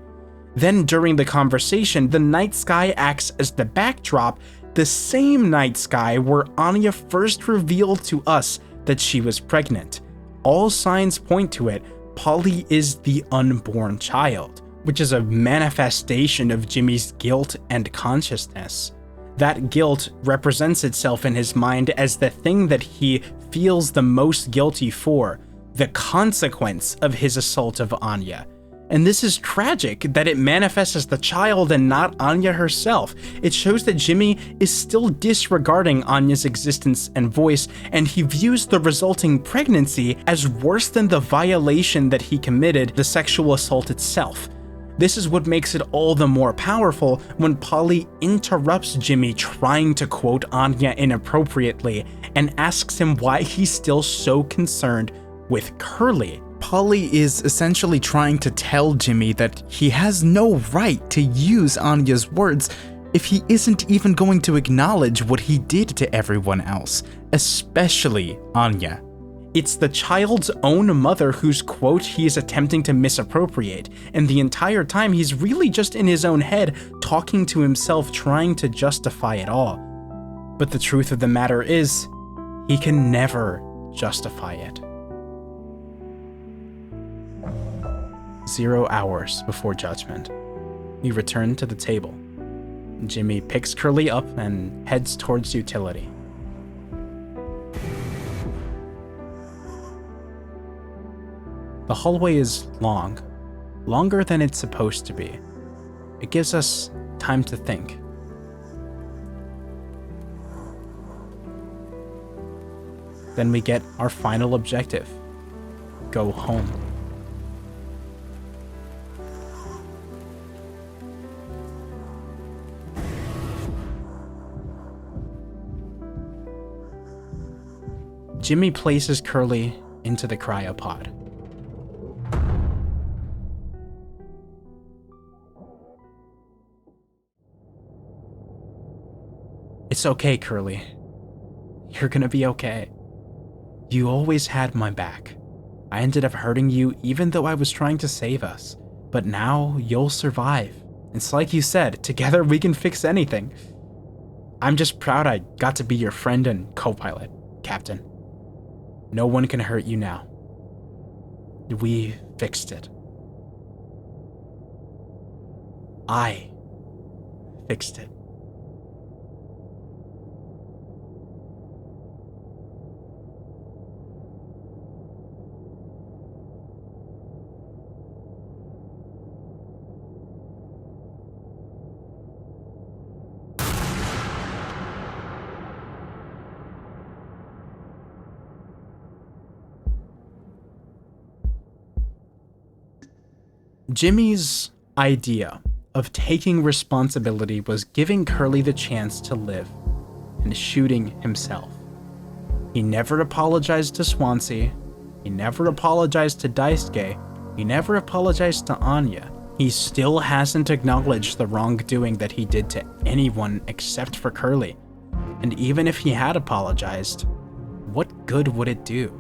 Then during the conversation, the night sky acts as the backdrop, the same night sky where Anya first revealed to us that she was pregnant. All signs point to it, Polly is the unborn child, which is a manifestation of Jimmy's guilt and consciousness. That guilt represents itself in his mind as the thing that he feels the most guilty for, the consequence of his assault of Anya. And this is tragic that it manifests as the child and not Anya herself. It shows that Jimmy is still disregarding Anya's existence and voice, and he views the resulting pregnancy as worse than the violation that he committed, the sexual assault itself. This is what makes it all the more powerful when Polly interrupts Jimmy trying to quote Anya inappropriately and asks him why he's still so concerned with Curly. Polly is essentially trying to tell Jimmy that he has no right to use Anya's words if he isn't even going to acknowledge what he did to everyone else, especially Anya. It's the child's own mother whose quote he is attempting to misappropriate, and the entire time he's really just in his own head, talking to himself, trying to justify it all. But the truth of the matter is, he can never justify it. 0 hours before judgment, we return to the table. Jimmy picks Curly up and heads towards utility. The hallway is long, longer than it's supposed to be. It gives us time to think. Then we get our final objective: go home. Jimmy places Curly into the cryopod. It's okay, Curly. You're gonna be okay. You always had my back. I ended up hurting you even though I was trying to save us. But now you'll survive. It's like you said, together we can fix anything. I'm just proud I got to be your friend and co-pilot, Captain. No one can hurt you now. We fixed it. I fixed it. Jimmy's idea of taking responsibility was giving Curly the chance to live and shooting himself. He never apologized to Swansea. He never apologized to Daisuke. He never apologized to Anya. He still hasn't acknowledged the wrongdoing that he did to anyone except for Curly. And even if he had apologized, what good would it do?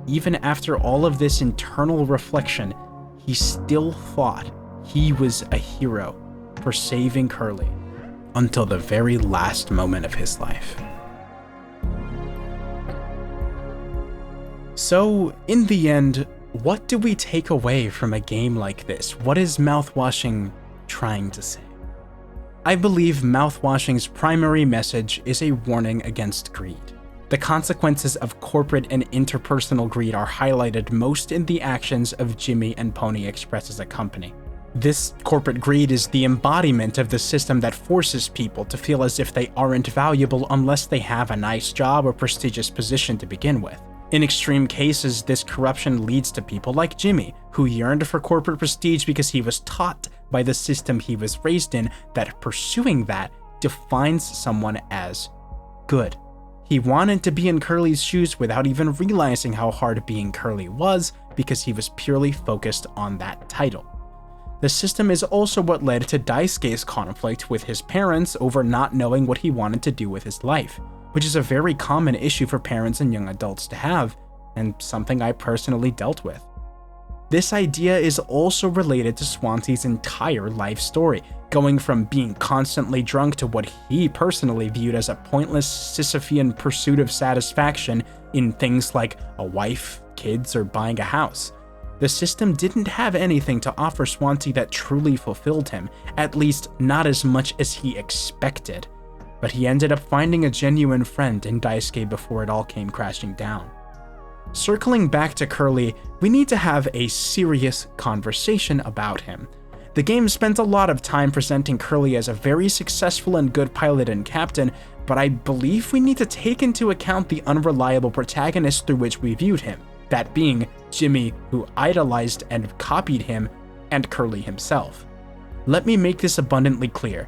Even after all of this internal reflection, he still thought he was a hero for saving Curly until the very last moment of his life. So, in the end, what do we take away from a game like this? What is Mouthwashing trying to say? I believe Mouthwashing's primary message is a warning against greed. The consequences of corporate and interpersonal greed are highlighted most in the actions of Jimmy and Pony Express as a company. This corporate greed is the embodiment of the system that forces people to feel as if they aren't valuable unless they have a nice job or prestigious position to begin with. In extreme cases, this corruption leads to people like Jimmy, who yearned for corporate prestige because he was taught by the system he was raised in that pursuing that defines someone as good. He wanted to be in Curly's shoes without even realizing how hard being Curly was because he was purely focused on that title. The system is also what led to Daisuke's conflict with his parents over not knowing what he wanted to do with his life, which is a very common issue for parents and young adults to have, and something I personally dealt with. This idea is also related to Swansea's entire life story, going from being constantly drunk to what he personally viewed as a pointless Sisyphean pursuit of satisfaction in things like a wife, kids, or buying a house. The system didn't have anything to offer Swansea that truly fulfilled him, at least not as much as he expected. But he ended up finding a genuine friend in Daisuke before it all came crashing down. Circling back to Curly, we need to have a serious conversation about him. The game spent a lot of time presenting Curly as a very successful and good pilot and captain, but I believe we need to take into account the unreliable protagonist through which we viewed him, that being Jimmy, who idolized and copied him, and Curly himself. Let me make this abundantly clear.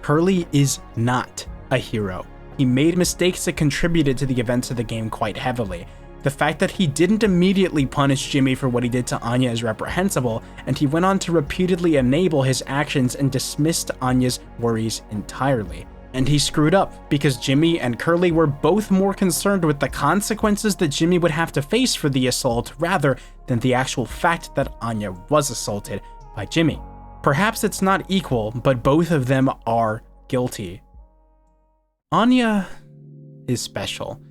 Curly is not a hero. He made mistakes that contributed to the events of the game quite heavily. The fact that he didn't immediately punish Jimmy for what he did to Anya is reprehensible, and he went on to repeatedly enable his actions and dismissed Anya's worries entirely. And he screwed up because Jimmy and Curly were both more concerned with the consequences that Jimmy would have to face for the assault rather than the actual fact that Anya was assaulted by Jimmy. Perhaps it's not equal, but both of them are guilty. Anya is special.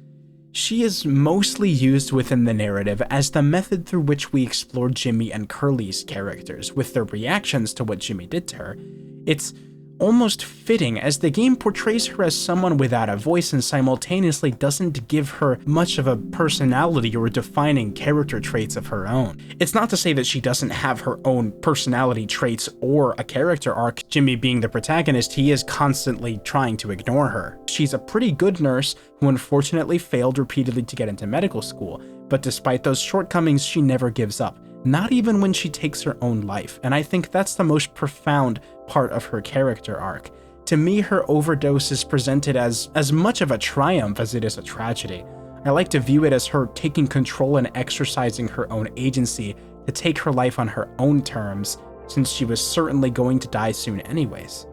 She is mostly used within the narrative as the method through which we explore Jimmy and Curly's characters, with their reactions to what Jimmy did to her. It's almost fitting, as the game portrays her as someone without a voice and simultaneously doesn't give her much of a personality or defining character traits of her own. It's not to say that she doesn't have her own personality traits or a character arc. Jimmy being the protagonist, he is constantly trying to ignore her. She's a pretty good nurse who unfortunately failed repeatedly to get into medical school, but despite those shortcomings, she never gives up. Not even when she takes her own life, and I think that's the most profound part of her character arc. To me, her overdose is presented as much of a triumph as it is a tragedy. I like to view it as her taking control and exercising her own agency to take her life on her own terms, since she was certainly going to die soon anyways.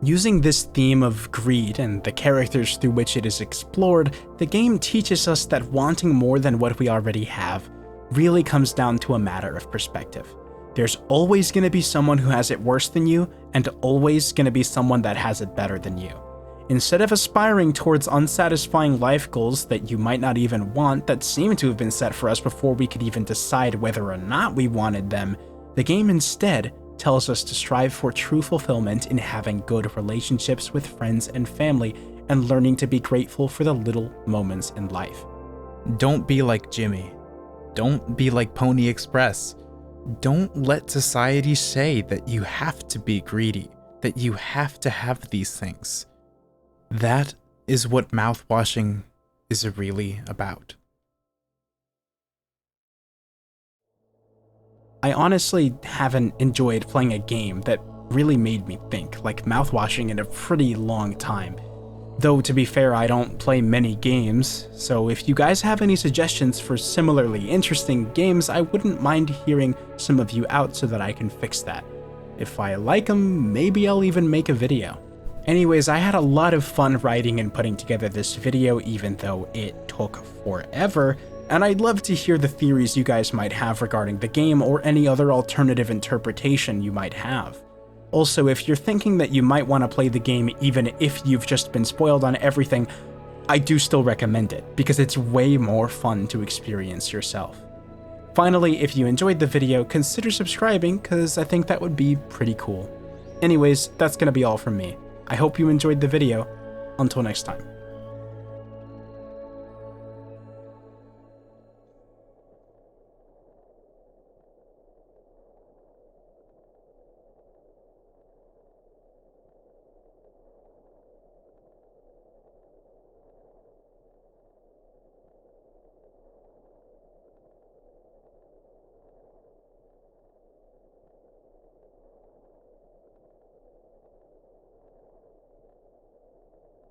Using this theme of greed and the characters through which it is explored, the game teaches us that wanting more than what we already have really comes down to a matter of perspective. There's always going to be someone who has it worse than you, and always going to be someone that has it better than you. Instead of aspiring towards unsatisfying life goals that you might not even want, that seem to have been set for us before we could even decide whether or not we wanted them, the game instead tells us to strive for true fulfillment in having good relationships with friends and family, and learning to be grateful for the little moments in life. Don't be like Jimmy. Don't be like Pony Express. Don't let society say that you have to be greedy, that you have to have these things. That is what mouthwashing is really about. I honestly haven't enjoyed playing a game that really made me think like mouthwashing in a pretty long time. Though, to be fair, I don't play many games, so if you guys have any suggestions for similarly interesting games, I wouldn't mind hearing some of you out so that I can fix that. If I like them, maybe I'll even make a video. Anyways, I had a lot of fun writing and putting together this video, even though it took forever, and I'd love to hear the theories you guys might have regarding the game or any other alternative interpretation you might have. Also, if you're thinking that you might want to play the game even if you've just been spoiled on everything, I do still recommend it, because it's way more fun to experience yourself. Finally, if you enjoyed the video, consider subscribing, because I think that would be pretty cool. Anyways, that's gonna be all from me. I hope you enjoyed the video. Until next time.